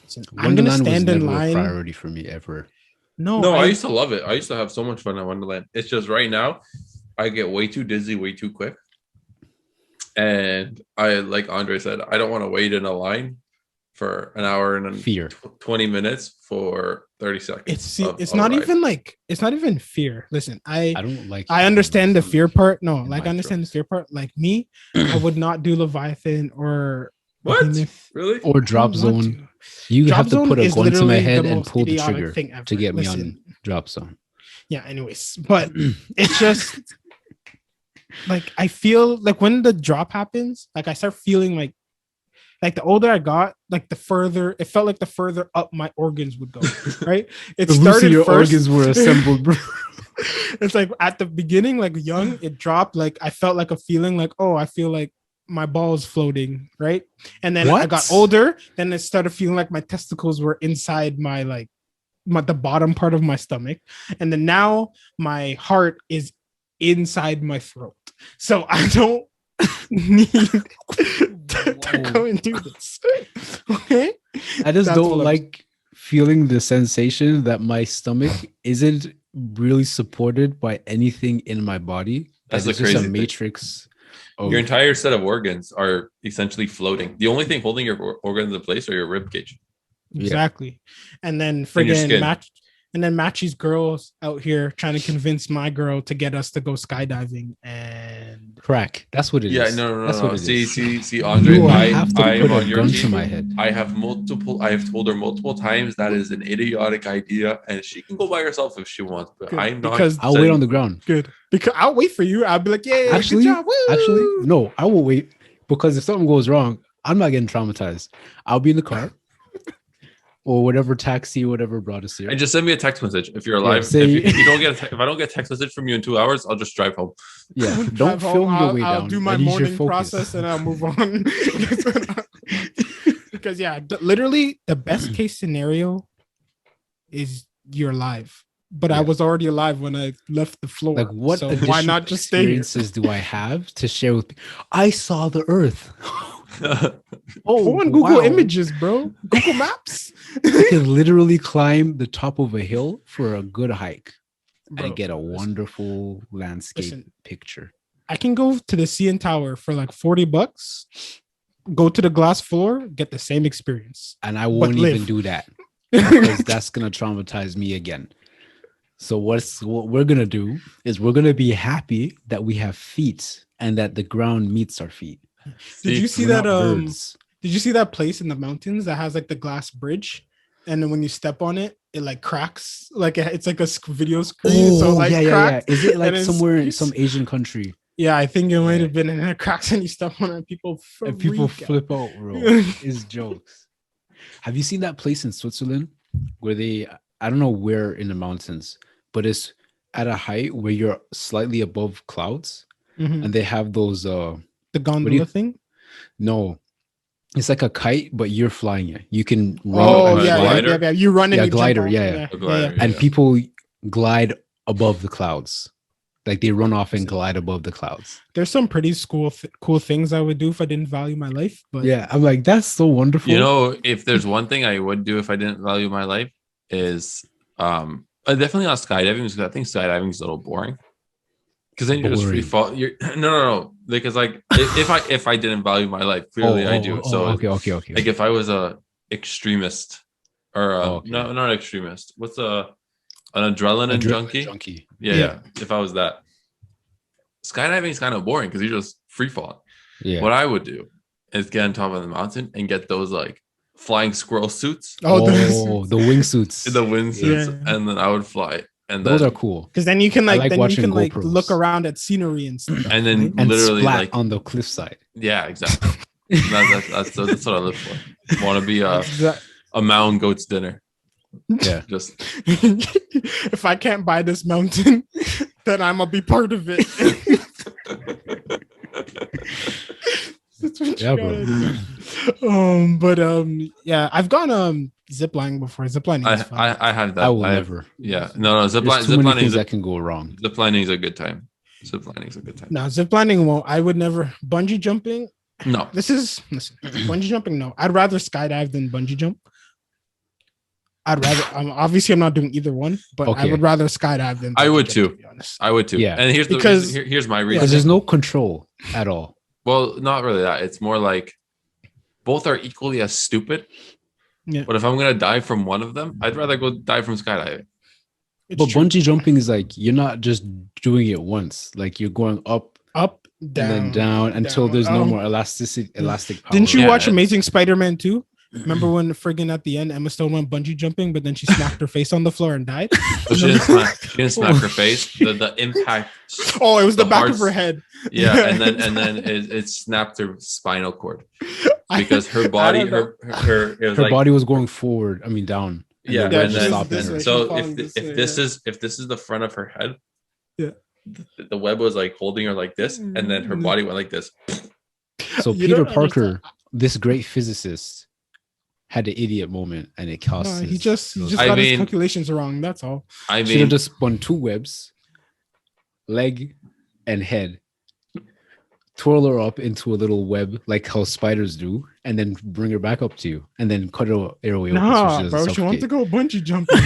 Listen, I'm gonna Wonderland was stand in never a line. priority for me ever. No, I used to love it. I used to have so much fun at Wonderland. It's just right now, I get way too dizzy, way too quick. And I, like Andre said, I don't want to wait in a line for an hour and Fear. 20 minutes for 30 seconds. It's not even like it's not even fear. Listen, I don't like. I understand the fear part. No, in like my I understand the throat. fear part. Like me, I would not do Leviathan or What? Behemoth. Really? Or I drop don't want zone. to. You Drop have to Zone put a is gun to my literally head the and most pull the idiotic trigger thing ever. to get me on Listen, drop zone. yeah, anyways, but it's just like I feel like when the drop happens, like I start feeling like the older I got, like the further it felt like the further up my organs would go. Right? It started your first. organs were assembled, bro. It's like at the beginning, like young, it dropped. Like I felt like a feeling like, oh, I feel like my balls floating, right? And then I What? got older, then it started feeling like my testicles were inside my the bottom part of my stomach, and then now my heart is inside my throat. So I don't need to go and do this. Okay. I just That's don't what I'm- like feeling the sensation that my stomach isn't really supported by anything in my body. That's That the it's just crazy a thing. matrix. Of, Your entire set of organs are essentially floating. The only thing holding your organs in place are your rib cage. Yeah. Exactly. And then And your friggin' skin. Matchy's girls out here trying to convince my girl to get us to go skydiving. And crack. That's what it is. Yeah, no. That's what it See, is. see, Andre, You I have to am put on a your gun team. to my head. I have told her multiple times that is an idiotic idea, and she can go by herself if she wants. But Good, I'm not. because I'll wait on the ground. good. Because I'll wait for you. I'll be like, yeah, Actually, good job. Woo! no, I will wait because if something goes wrong, I'm not getting traumatized. I'll be in the car or whatever taxi, whatever brought us here. And just send me a text message if you're alive. say- if you don't get if I don't get a text message from you in 2 hours, I'll just drive home. Yeah, Drive don't home, film your way I'll down. do my I need your morning focus. process and I'll move on. Because yeah, literally the best case scenario is you're alive. But I Yeah. was already alive when I left the floor. Like, what So why additional not just stay here? experiences do I have to share with? I saw the Earth. Oh, Go on Google wow. Images, bro. Google Maps. I can literally climb the top of a hill for a good hike Bro, and get a listen. wonderful landscape Listen. picture. I can go to the CN Tower for like $40, go to the glass floor, get the same experience. And I won't live. even do that because that's gonna traumatize me again. So what we're gonna do is we're gonna be happy that we have feet and that the ground meets our feet. Did you see We're that? not birds. Did you see that place in the mountains that has like the glass bridge, and then when you step on it, it like cracks, like it's like a video screen. so like yeah. cracks. Is it like and it's- somewhere in some Asian country Yeah, I think it might Yeah. have been in a cracks, and you step on it, and people and people freak out. flip out, bro? It's jokes. Have you seen that place in Switzerland where I don't know where in the mountains, but it's at a height where you're slightly above clouds, Mhm. and they have those The do gondola you- thing? No, it's like a kite, but you're flying it. You can run Oh, a yeah, glider? yeah. You run and Yeah, you jump glider, off. yeah. A glider. and Yeah. people glide above the clouds. Like they run off and glide above the clouds. There's some pretty cool things I would do if I didn't value my life. But Yeah, I'm like, that's so wonderful. You know, if there's one thing I would do if I didn't value my life is definitely not skydiving, because I think skydiving is a little boring. Because then you just free Boring. fall. You're no. Because like if I didn't value my life, clearly I do. So okay. like if I was a extremist or Okay. no, not extremist. What's an adrenaline junkie? Yeah. If I was that, skydiving is kind of boring because you just free fall. Yeah. What I would do is get on top of the mountain and get those like flying squirrel suits, oh, the wingsuits. the wind suits, Yeah. and then I would fly. And Those then, are cool. because then you can I like like then you watching can like GoPros. look around at scenery and stuff. and then right? And literally splat like on the cliffside. yeah, exactly. That's what I live for. Want to be That- a mountain goat's dinner. Yeah. Just if I can't buy this mountain, then I'm gonna be part of it. That's what Yeah, you bro. gotta do. But yeah, I've gone ziplining before. Ziplining is fun. I have that. I will have- never. Yeah, no. There's too many Ziplining things that can go wrong. Ziplining is a good time. Ziplining is a good time. No, ziplining won't. I would never. Bungee jumping. No, Listen, bungee jumping. No, I'd rather skydive than bungee jump. I'd rather. Obviously, I'm not doing either one, but I Okay. would rather skydive than. I bungee would jump, too. To be honest. I would too. Yeah. And here's Because- here's my Because reason. there's no control at all. Well, not really that. It's more like both are equally as stupid. Yeah. But if I'm gonna die from one of them, I'd rather go die from skydiving. It's But true. bungee jumping is like you're not just doing it once. Like you're going up Up, down. and then down until down. there's no more elastic power. Didn't you Yeah, watch it's- Amazing Spider-Man 2? Remember when friggin' at the end Emma Stone went bungee jumping, but then she smacked her face on the floor and died? But she didn't smack her face. The impact. Oh, it was the back of hearts- her head. Yeah, and then it snapped her spinal cord because her body I don't her it was Her like body was going forward. I mean down. Yeah, then and it then- stopped this in her. way. so She's falling if this way, this yeah. is if this is the front of her head, Yeah. the web was like holding her like this, and then her body went like this. So You Peter don't Parker, this great physicist, had an idiot moment and it cost. No, he his- just I got his mean- calculations wrong. That's all. I should mean, have just spun two webs, leg and head, twirl her up into a little web like how spiders do, and then bring her back up to you, and then cut her airway open. Nah, she bro, doesn't she wants to suffocate. go bungee jumping.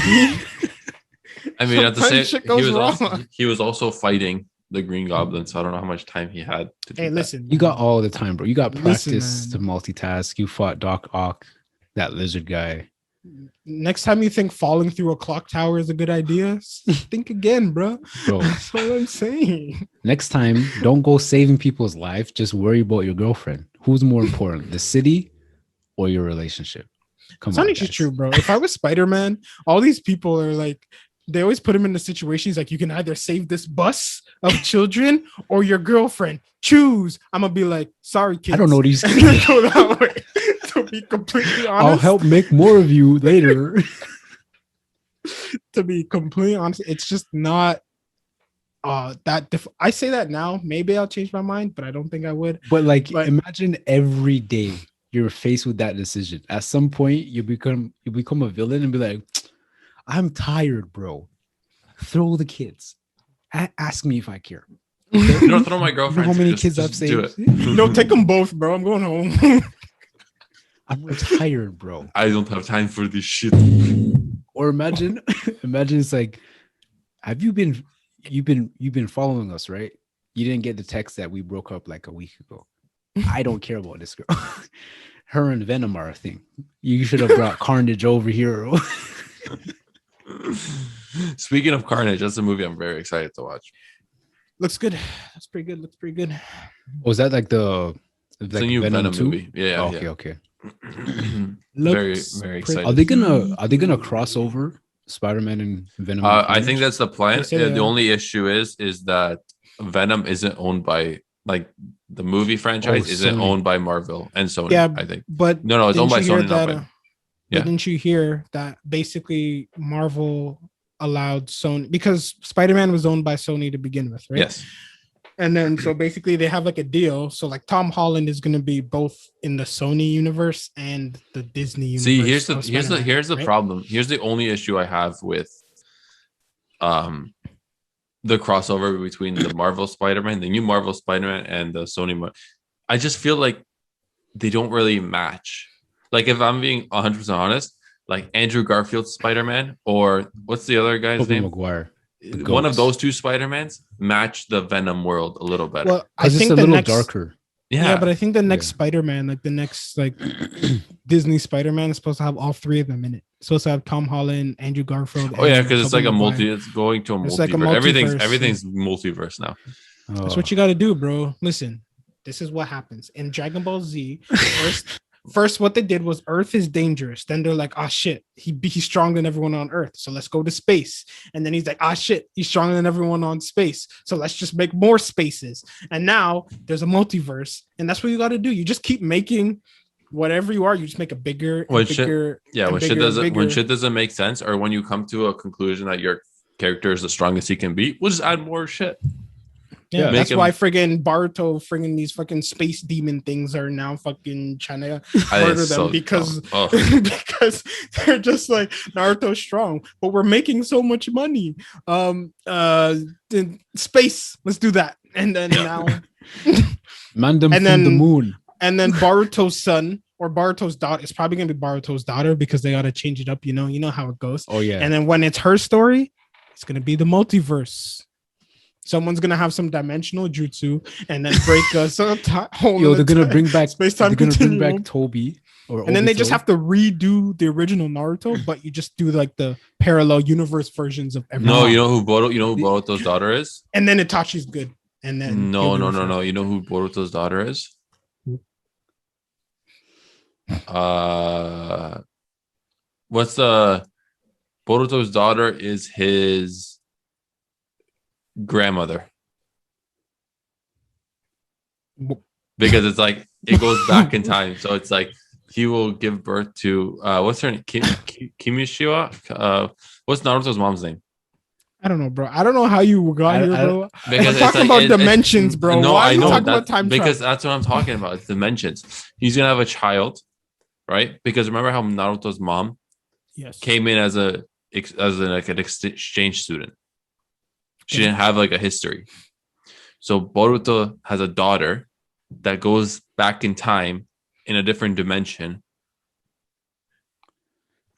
I mean, at the same, Sometimes shit goes he was also fighting the Green Goblin, so I don't know how much time he had to do Hey, that. listen, You got all the time, bro. You got Listen, practice to man. multitask. You fought Doc Ock, that lizard guy. next time you think falling through a clock tower is a good idea, think again, bro. Bro, That's what I'm saying. next time, don't go saving people's lives. Just worry about your girlfriend. Who's more important, the city or your relationship? Come It's on, honestly guys. true, bro. If I was Spider-Man, all these people are like, they always put him in the situations like you can either save this bus of children or your girlfriend. Choose. I'm gonna be like, sorry, kids. I don't know these. I'm gonna go that way. To be completely honest, I'll help make more of you later. to be completely honest, it's just not I say that now. Maybe I'll change my mind, but I don't think I would. But like, But- imagine every day you're faced with that decision. At some point, you become a villain and be like, "I'm tired, bro. Throw the kids. Ask me if I care." You don't throw my You know girlfriend. how many just- kids I've just do saved? it. No, take them both, bro. I'm going home. I'm retired, bro. I don't have time for this shit. Or imagine, imagine it's like, have you been, you've been following us, right? You didn't get the text that we broke up like a week ago. I don't care about this girl. Her and Venom are a thing. You should have brought Carnage over here. Speaking of Carnage, that's a movie I'm very excited to watch. Looks good. That's pretty good. Looks pretty good. Was that like the It's a new Venom 2? movie. Yeah, Okay, yeah. okay. Very, Looks very pretty- excited. Are they gonna cross over Spider-Man and Venom? and I Carnage? think that's the plan. They say The they- only issue is that Venom isn't owned by like the movie franchise Oh, isn't Sony. owned by Marvel and Sony. Yeah, I think. But No, it's owned by didn't you hear Sony, not that, by. but Yeah. didn't you hear that basically Marvel allowed Sony because Spider-Man was owned by Sony to begin with, right? Yes. And then so basically they have like a deal. So like Tom Holland is gonna be both in the Sony universe and the Disney universe. See, of Spider-Man, here's the right? problem. Here's the only issue I have with the crossover between the Marvel Spider-Man, the new Marvel Spider-Man, and the Sony. I just feel like they don't really match. Like if I'm being 100% honest, like Andrew Garfield's Spider-Man or what's the other guy's Tobey name? Maguire. One of those two Spider-Mans match the Venom world a little better. Well, I Because it's think a the little next darker. yeah, but I think the next Yeah. Spider-Man, like the next like Disney Spider-Man, is supposed to have all three of them in it. It's supposed to have Tom Holland, Andrew Garfield. Oh yeah, and because it's Tobey like a Maguire. It's going to a It's multiverse. like a multiverse, Everything's multiverse now. That's what you got to do, bro. Listen, this is what happens in Dragon Ball Z. First, what they did was Earth is dangerous. Then they're like, oh shit, he's stronger than everyone on Earth. So let's go to space. And then he's like, ah shit, he's stronger than everyone on space. So let's just make more spaces. And now there's a multiverse, and that's what you got to do. You just keep making whatever you are. You just make a bigger, When bigger. when shit doesn't make sense, or when you come to a conclusion that your character is the strongest he can be, we'll just add more shit. Yeah, Yeah. that's why friggin' Baruto, friggin' these fucking space demon things are now fucking trying to murder them because because they're just like Naruto's strong, but we're making so much money. In space, let's do that, and then now, Mandem And from then- the moon. and then Baruto's son or Baruto's daughter. It's probably gonna be Baruto's daughter because they gotta change it up. You know how it goes. Oh yeah. And then when it's her story, it's gonna be the multiverse. Someone's gonna have some dimensional jutsu and then break us whole. Yo, they're gonna bring back. space-time They're gonna bring continuum. back Toby. And then they just have to redo the original Naruto, but you just do like the parallel universe versions of everything. No, you know who Boruto's daughter is? And then Itachi's good. And then No. he'll be fine. You know who Boruto's daughter is? What's the Boruto's daughter is his grandmother. Because it's like it goes back in time. So it's like he will give birth to what's her name? Kimishiwa? What's Naruto's mom's name? I don't know, bro. I don't know how you got here, bro. Because We're it's talking like- about dimensions, bro. No, Why are I you know talking that about time because travel? that's what I'm talking about. It's dimensions. He's gonna have a child, right? Because remember how Naruto's mom Yes. came in as an exchange student. She didn't have like a history. So Boruto has a daughter that goes back in time in a different dimension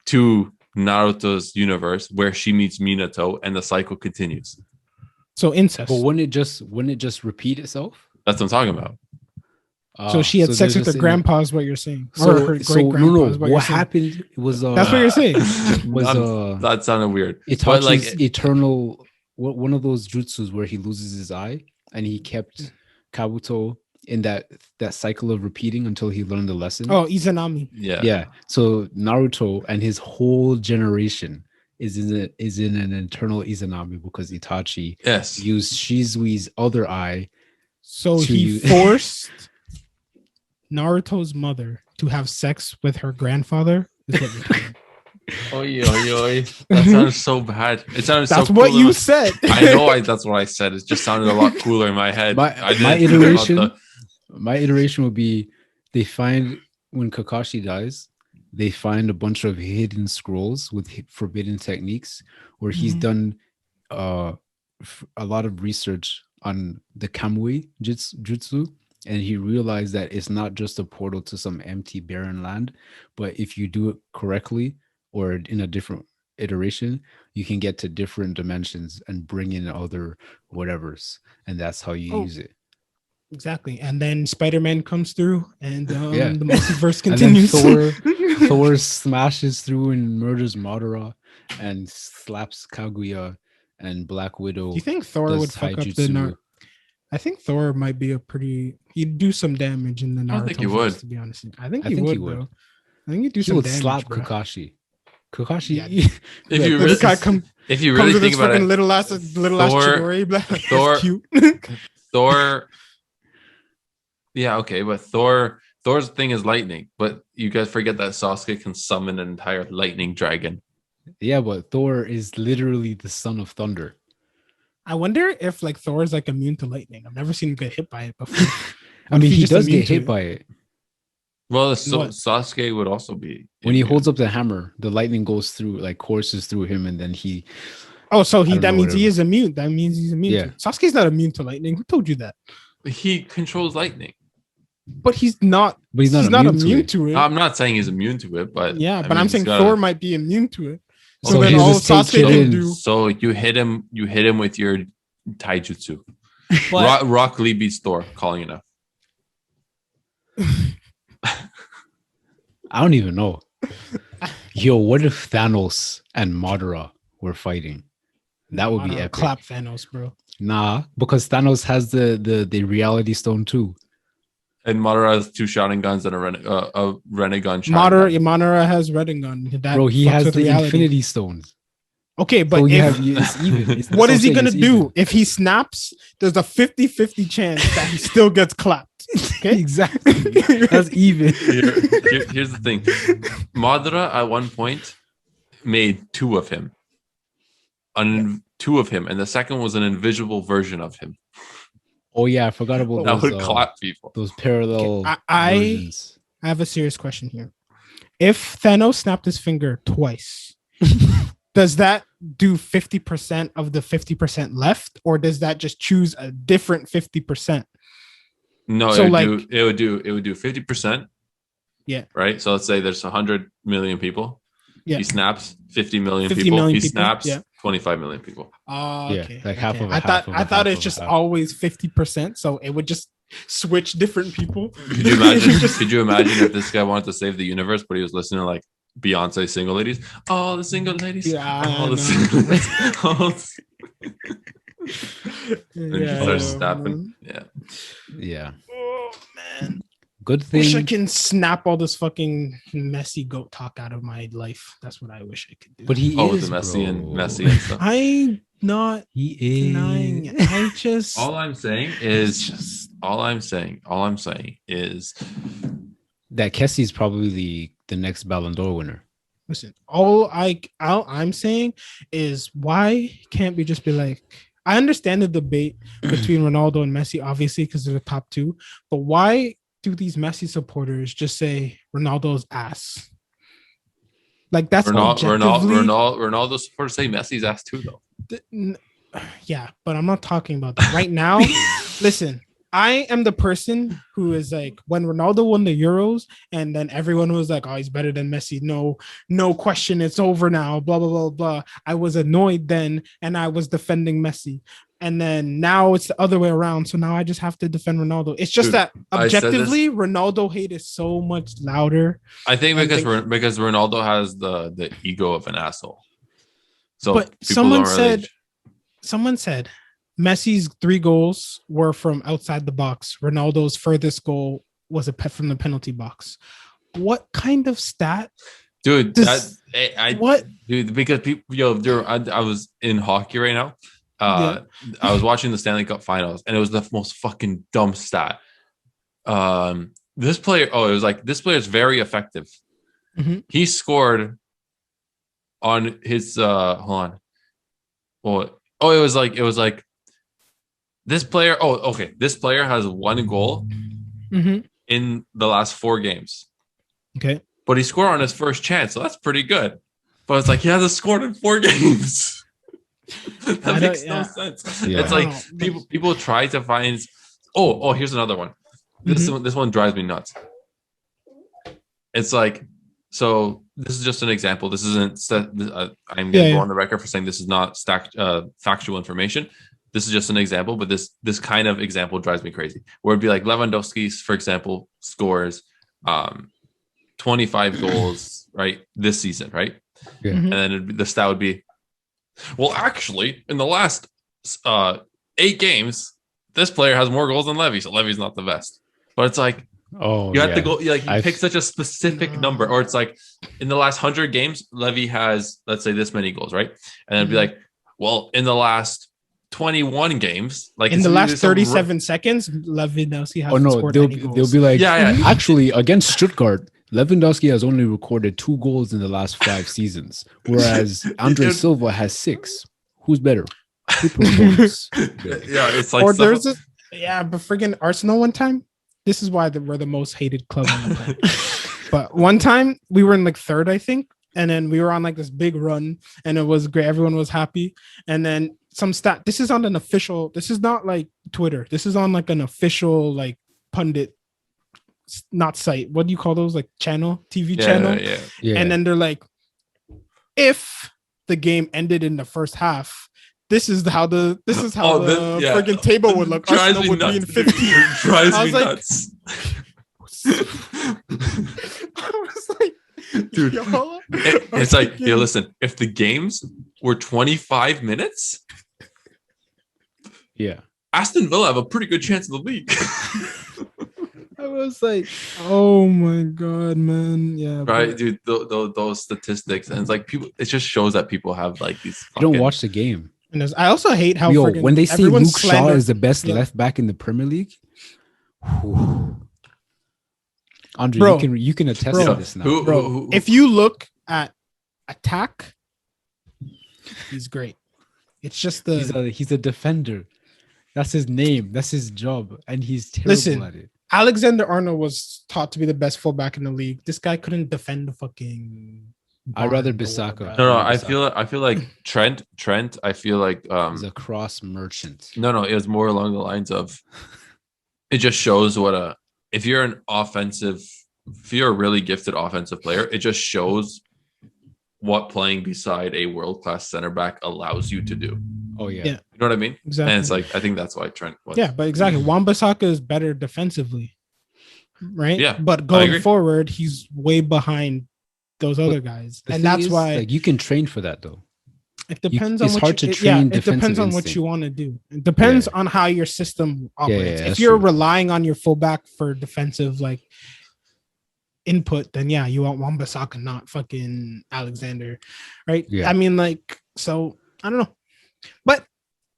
to Naruto's universe where she meets Minato and the cycle continues. So incest. But wouldn't it just repeat itself? That's what I'm talking about. So she had sex there's with her just grandpa, is what you're saying. Or So, her so great grandpa no, is what what you're saying. happened was That's what you're saying. was That sounded weird. Itachi's But like eternal one of those jutsus where he loses his eye and he kept Kabuto in that cycle of repeating until he learned the lesson. Oh, Izanami. Yeah. So Naruto and his whole generation is in an eternal Izanami because Itachi Yes. used Shizui's other eye. So To he you. forced Naruto's mother to have sex with her grandfather. Is what you're saying. That sounds so bad. It sounded That's so what cool you in said. my- I know that's what I said. It just sounded a lot cooler in my head. My- I didn't my think about iteration- the- My iteration would be they find when Kakashi dies, they find a bunch of hidden scrolls with forbidden techniques where he's Mhm. done a lot of research on the Kamui jutsu, and he realized that it's not just a portal to some empty barren land, but if you do it correctly or in a different iteration, you can get to different dimensions and bring in other whatevers, and that's how you Oh. use it. Exactly. And then Spider-Man comes through and Yeah. the multiverse And then continues. Thor smashes through and murders Madara and slaps Kaguya and Black Widow. Do you think Thor does would fuck up the taijutsu. I think Thor might be he'd do some damage in the Naruto I don't think he verse, would. to be honest. I think I he think would, he would. bro. I think he'd do He some would damage, slap bro. Kakashi. Kakashi. Yeah. If Yeah, you this really, guy comes if you with really his think about fucking it, little ass Thor- Chidori, blah, that's Thor- cute. Thor. Yeah, okay, but Thor's thing is lightning, but you guys forget that Sasuke can summon an entire lightning dragon. Yeah, but Thor is literally the son of thunder. I wonder if like Thor is like immune to lightning. I've never seen him get hit by it before. I mean, if he's he just does immune get to hit it? by it. Well, so what? Sasuke would also be When he immune. holds up the hammer, the lightning goes through, like courses through him, and then he. Oh, so I don't that know, means he whatever. is immune. That means he's immune. Yeah. To it. Sasuke's not immune to lightning. Who told you that? He controls lightning. But he's not. But he's not immune to it. I'm not saying he's immune to it, but Yeah, I but mean, I'm he's saying gotta- Thor might be immune to it. So So then he'll all just take Sasuke it can in. do. So you hit him with your taijutsu. But Rock Lee beats Thor, calling enough. I don't even know. Yo, what if Thanos and Madara were fighting? That would be epic. Clap Thanos, bro. Nah, because Thanos has the reality stone too. And Madara has 2 Sharingans and a Renegon Madara, Sharingan. Madara has Redengun. That Bro, he fucks has with the reality. Infinity Stones. Okay, but So you if, have it's even. It's, what that's is he what I'm gonna saying, it's do even. if he snaps? There's a 50-50 chance that he still gets clapped. Okay, Exactly. That's even. Here's the thing. Madara at one point made 2 of him. 2 of him, and the second was an invisible version of him. Oh yeah, I forgot about That those, would clap people. those parallel I versions. have a serious question here. If Thanos snapped his finger twice, does that do 50% of the 50% left, or does that just choose a different 50%? No, So, it like- would do 50%. Yeah. Right. So let's say there's 100 million people. Yeah. He snaps 50 million 50 people. million He people, snaps yeah. 25 million people. Yeah, Okay. like half okay. of a I half thought of a I thought half it's of a just half. always 50%, so it would just switch different people. Could you imagine? Could you imagine if this guy wanted to save the universe, but he was listening to like Beyonce single ladies? All the single ladies. Yeah, all I the know. single ladies. And he Yeah, starts snapping. Yeah. Yeah. Oh man. Good Wish I thing. can snap all this fucking messy goat talk out of my life. That's what I wish I could do. But he Oh, is the Messi and bro. Messi and stuff. I'm not He denying is. it. I just All I'm saying it's is just all I'm saying is That Kessie's probably the next Ballon d'Or winner. listen. All I'm saying is why can't we just be like, I understand the debate between Ronaldo and Messi, obviously, because they're the top 2, but why do these Messi supporters just say Ronaldo's ass? Like that's objectively. Ronaldo supporters say Messi's ass too, though. Yeah, but I'm not talking about that right now. Listen, I am the person who is like, when Ronaldo won the Euros, and then everyone was like, "Oh, he's better than Messi." No question, it's over now. Blah blah blah blah. I was annoyed then, and I was defending Messi, and then now it's the other way around. So now I just have to defend Ronaldo. It's just Dude, that I said this- objectively, Ronaldo hate is so much louder. I think I because Ronaldo has the ego of an asshole. So, But people someone don't really- said Messi's 3 goals were from outside the box. Ronaldo's furthest goal was from the penalty box. What kind of stat? dude, Does- What? dude, because people, I was in hockey right now. I was watching the Stanley Cup Finals, and it was the most fucking dumb stat. This player, it was like this player is very effective. Mhm. He scored on his hold on. Well, it was like this player. Oh, okay. This player has 1 goal Mhm. in the last 4 games, Okay. but he scored on his first chance, so that's pretty good. But it's like he hasn't scored in 4 games. I That don't- makes no yeah. sense. Yeah. It's like I don't know. people try to find. Oh, here's another one. This one drives me nuts. It's like, so this is just an example. This isn't. I'm going to go on the record for saying this is not factual information. This is just an example, but this kind of example drives me crazy. Where it'd be like Lewandowski, for example, scores 25 goals right this season, right? Yeah. Mhm. And then the stat would be, well, actually, in the last 8 games, this player has more goals than Levy, so Levy's not the best. But it's like Oh, you have yeah. to go, like you I've- pick such a specific No. number, or it's like in the last 100 games, Levy has, let's say, this many goals, right? And it'd be Mhm. like, well, in the last 21 games, like In it's the really last some 37 seconds, Lewandowski hasn't Oh no, scored they'll any be, goals. they'll be like, Yeah. actually against Stuttgart, Lewandowski has only recorded 2 goals in the last 5 seasons, whereas Andre Dude. Silva has 6. Who's better? Who performs? Yeah, it's like or stuff- there's this, yeah, but friggin' Arsenal one time. This is why we're the most hated club on the planet. But one time we were in like third, I think, and then we were on like this big run, and it was great. Everyone was happy, and then some stat. This is on an official. This is not like Twitter. This is on like an official like pundit, not site. What do you call those? Like channel, TV channel. Yeah. Yeah. And then they're like, if the game ended in the first half, this is how the freaking table would look. Drives Arsenal me would be nuts. in 15. Drives I me was like- nuts. I was like, Dude, y'all It's are like, freaking- yo, listen, if the games were 25 minutes, Yeah. Aston Villa have a pretty good chance of the league. I was like, Oh my god, man. Yeah. Right, but- dude, those statistics. And it's like people, it just shows that people have like these. you don't fucking- watch the game. And I also hate how Yo, friggin' when they say everyone Luke Shaw slander- is the best Yeah. left back in the Premier League, whew. Andre, Bro. you can attest Bro. to this now. Bro, if you look at attack, he's great. It's just the he's a defender. That's his name. That's his job, and he's terrible Listen, at it. Alexander Arnold was taught to be the best fullback in the league. This guy couldn't defend the fucking. I'd rather barn door, Bissaka. bro. No, I feel like Trent. I feel like He's a cross merchant. no, it was more along the lines of it just shows what if you're a really gifted offensive player, it just shows what playing beside a world-class center back allows you to do. Oh yeah. Yeah. You know what I mean? Exactly. And it's like I think that's why Trent was. Yeah, but exactly. Wan-Bissaka is better defensively, right? Yeah, But I going agree. forward, he's way behind those other guys, The and thing that's is, why like you can train for that though. it depends on it's what hard you, to it- yeah, train it depends defensive on what instinct. you want to do. It depends Yeah. on how your system operates. yeah, If that's you're true. relying on your fullback for defensive like input, then yeah, you want Wan-Bissaka, not fucking Alexander, right? Yeah. I mean, like, so I don't know, but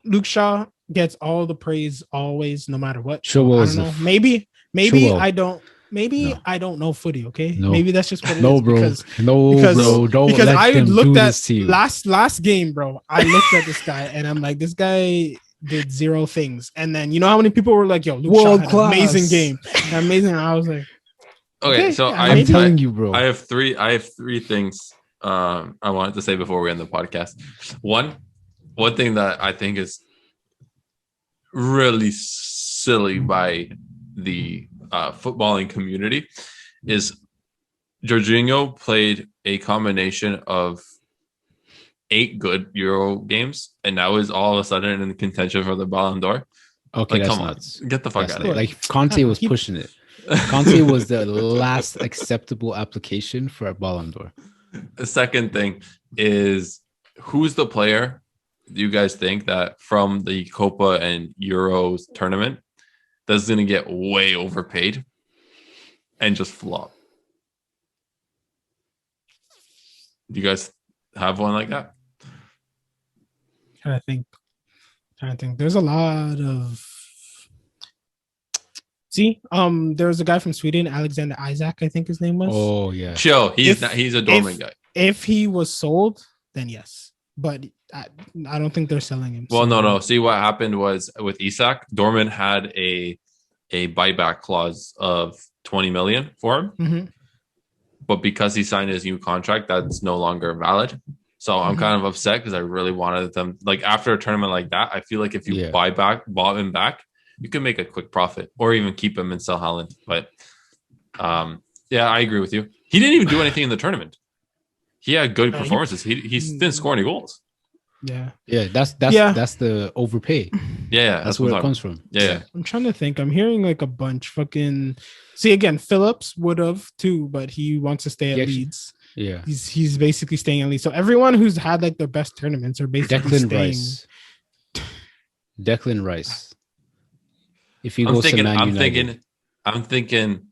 Luke Shaw gets all the praise always, no matter what. So, Chilwell I is don't a know. Maybe Chilwell. I don't. Maybe No. I don't know footy. Okay, No. maybe that's just what it No, is, bro. because No, because- bro. Don't because let I them looked do at this to you. last game, bro. I looked at this guy and I'm like, this guy did zero things. And then you know how many people were like, yo, Luke Shaw World had an amazing class. game. Amazing. And I was like, Okay, Okay, so yeah, I, I'm maybe- telling you, bro. I have three things I wanted to say before we end the podcast. One thing that I think is really silly by the footballing community is Jorginho played a combination of 8 good Euro games and now is all of a sudden in contention for the Ballon d'Or. Okay, Like, that's come on, nuts. get the fuck That's out nuts. of here. Like Conte was He- pushing it. Conte was the last acceptable application for a Ballon d'Or. The second thing is who's the player you guys think that from the Copa and Euros tournament that's going to get way overpaid and just flop? Do you guys have one like that? trying to think. There's a lot of. See, there was a guy from Sweden, Alexander Isaac, I think his name was. Oh yeah. Chill. If- He's a dormant guy. If he was sold, then yes. But I don't think they're selling him. Well, So- no. See, what happened was with Isak, Dortmund had a buyback clause of 20 million for him. Mhm. But because he signed his new contract, that's no longer valid. So I'm Mhm. kind of upset because I really wanted them. Like after a tournament like that, I feel like if you Yeah. bought him back, you can make a quick profit or even keep him and sell Haaland. But yeah, I agree with you. He didn't even do anything in the tournament. He had good No, he- performances. He didn't score any goals. Yeah. Yeah, that's Yeah. that's the overpay. Yeah, That's what where I'm it comes from. Yeah. I'm trying to think. I'm hearing like a bunch fucking. See again, Phillips would have too, but he wants to stay at He actually- Leeds. Yeah. He's basically staying at Leeds. So everyone who's had like their best tournaments are basically Declan staying. Rice. Declan Rice. If he I'm goes to thinking. Man I'm United, thinking. I'm thinking.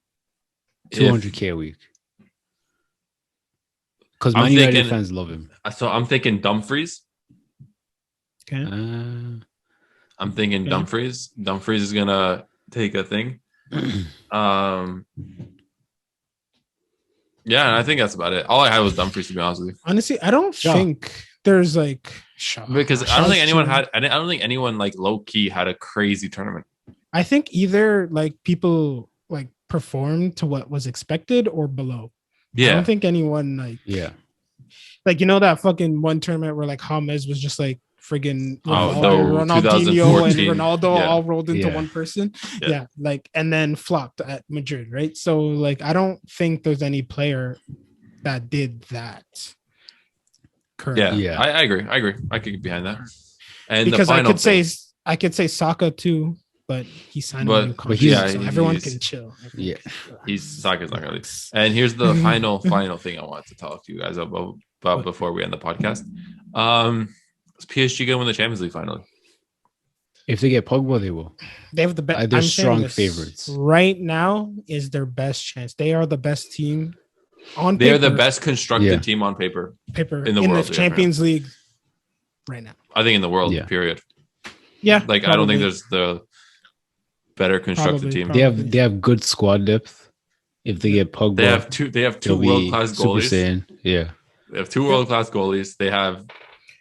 if- 200K a week. Because I'm Man United thinking- fans love him. So I'm thinking Dumfries. Okay. I'm thinking Yeah. Dumfries. Dumfries is gonna take a thing. Yeah, and I think that's about it. All I had was Dumfries, to be honest with you. Honestly, I don't Yeah. think There's like Because I don't think anyone like low key had a crazy tournament. I think either like people like performed to what was expected or below. I Yeah, don't think anyone like that fucking one tournament where like James was just like friggin' Ronaldinho and 2014. Ronaldo Yeah. all rolled into Yeah. one person. Yeah. Yeah, like and then flopped at Madrid, right? So like I don't think there's any player that did that. Currently. yeah, Yeah. I agree. I could get behind that. And Because the I final could say Saka too, but he signed But- a new but contract, he's- so everyone he's- can chill. Yeah. Saka's not gonna leave. And here's the final thing I want to talk to you guys about before we end the podcast. Is PSG gonna win the Champions League finally? If they get Pogba, they will. They have the best. They're strong favorites. Right now is their best chance. They are the best team on They are paper, the best constructed Yeah. team on paper. in the world, Champions League right now. I think in the world, Yeah. period. Yeah, Like I don't think probably. there's the better constructed Probably, team. probably. They have good squad depth. If they get Pogba, They have two they'll be world class Super goalies. Saiyan. Yeah. They have two world class goalies. They have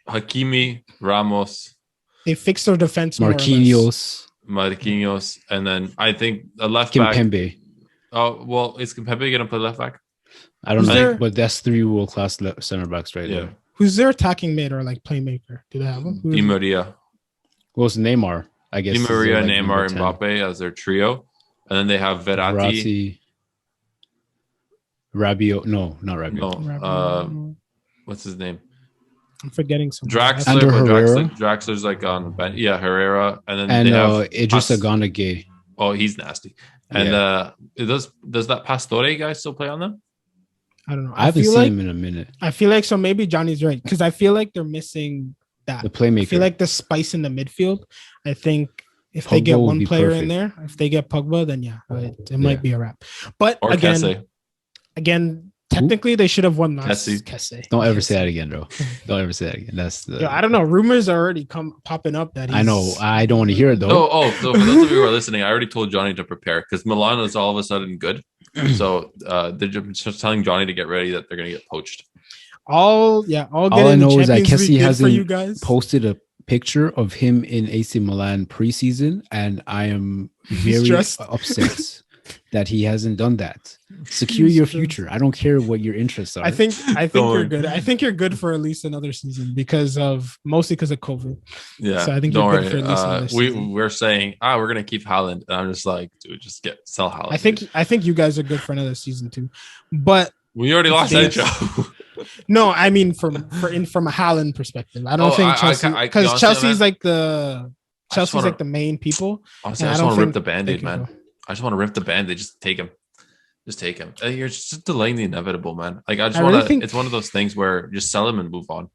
Hakimi, Ramos, They fixed their defense. more or less. Marquinhos, Marquinhos, and then I think the left back. Kimpembe. Oh well, is Kimpembe gonna play left back? I don't Who's know, there? but that's 3 world class center backs right Yeah, there. Who's their attacking mate or like playmaker? Do they have them? Di Maria, Well, it's Neymar, I guess. Di is Maria, their, like, Neymar, number 10. Mbappe as their trio, and then they have Verratti. Rabiot. No, not Rabiot. No, what's his name? I'm forgetting some. Draxler. Ander But Herrera? Draxler's like on the bench. Yeah, Herrera, and then And they have Idris Pas- Agana Gay. Oh, he's nasty. And does that Pastore guy still play on them? I don't know. I haven't feel seen like, him in a minute. I feel like so maybe Johnny's right because I feel like they're missing that. The playmaker. I feel like the spice in the midfield. I think if they Pogba get would one be player in perfect. there, if they get Pogba, then it might be a wrap. But Or Kesse? again, technically they should have won last. Kessie. Kessie. Don't ever say that again, bro. Don't ever say that again. That's the. Yo, I don't know. Rumors are already popping up that I know. I don't want to hear it though. So for those of you who are listening, I already told Johnny to prepare because Milan is all of a sudden good. So they're just telling Johnny to get ready that they're going to get poached. all good. All I in the know is that Champions Kessie League good for hasn't you guys. Posted a picture of him in AC Milan preseason, and I am very Stressed. upset that he hasn't done that. Secure your future. I don't care what your interests are. I think Don't you're worry. good. I think you're good for at least another season mostly because of COVID. Yeah, So I think don't you're good for worry. at least another season. We're saying we're going to keep Haaland, and I'm just like, dude, just sell Haaland. I think you guys are good for another season too. But we already lost Yes. Sancho. no, I mean from a Haaland perspective. I don't Oh, think I- Chelsea I- because honestly, Chelsea's man, like the I just wanna- the main people. Honestly, and I just don't want to rip think the band-aid, they can man. go. I just want to rip the band-aid. Just take him. Just take him. You're just delaying the inevitable, man. Like I just I want really to. think- It's one of those things where just sell him and move on.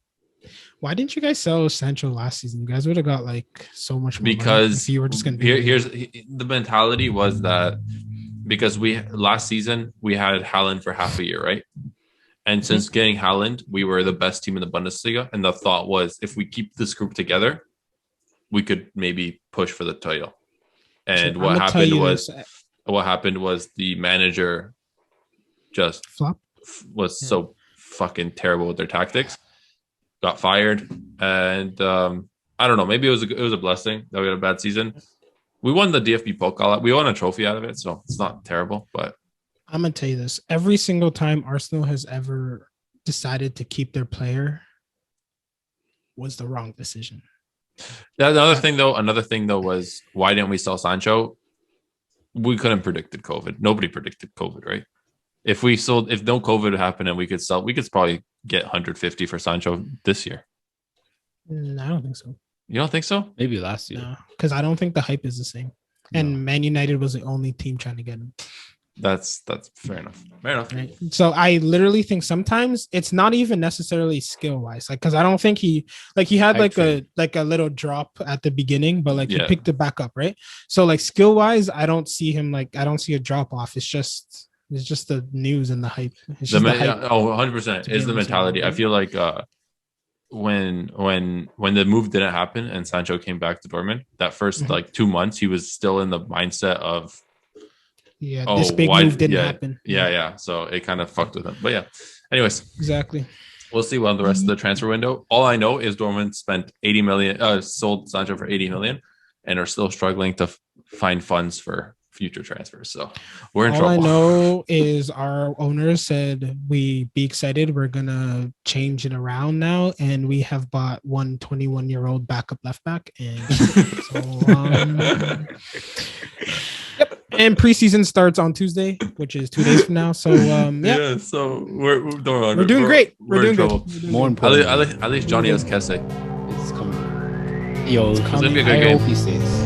Why didn't you guys sell Sancho last season? You guys would have got like so much more money Because if you were just gonna here's the mentality was that because last season we had Haaland for half a year, right? And since getting Haaland, we were the best team in the Bundesliga, and the thought was if we keep this group together, we could maybe push for the title. And what happened was the manager just flop. was so fucking terrible with their tactics, got fired, and I don't know. Maybe it was a blessing that we had a bad season. We won the DFB Pokal. We won a trophy out of it, so it's not terrible. But I'm gonna tell you this: every single time Arsenal has ever decided to keep their player was the wrong decision. another thing though was why didn't we sell Sancho? We couldn't predicted COVID. Nobody predicted COVID, right? If no COVID happened and we could probably get 150 for Sancho this year. I don't think so. You don't think so? maybe last year. No, because I don't think the hype is the same. And Man United was the only team trying to get him. That's fair enough. Fair enough. Right. So I literally think sometimes it's not even necessarily skill wise, like because I don't think he had like a little drop at the beginning, but like he picked it back up, right? So like skill wise, I don't see a drop off. It's just the news and the hype. It's just the hype. 100% is the mentality. I feel like when the move didn't happen and Sancho came back to Dortmund, that first like 2 months, he was still in the mindset of this big move didn't happen. Yeah. So it kind of fucked with him. But yeah. Anyways, Exactly. We'll see well the rest of the transfer window. All I know is Dortmund spent 80 million, sold Sancho for 80 million, and are still struggling to find funds for future transfers. So we're in All trouble. I know is our owners said be excited. We're gonna change it around now, and we have bought one 21-year-old backup left back, and so yep. And preseason starts on Tuesday, which is 2 days from now. So yeah. So we're doing great. We're doing in trouble. good. We're doing More good. important, At least Johnny has Kese. it's coming. Yo, gonna be a good I game. hope he stays.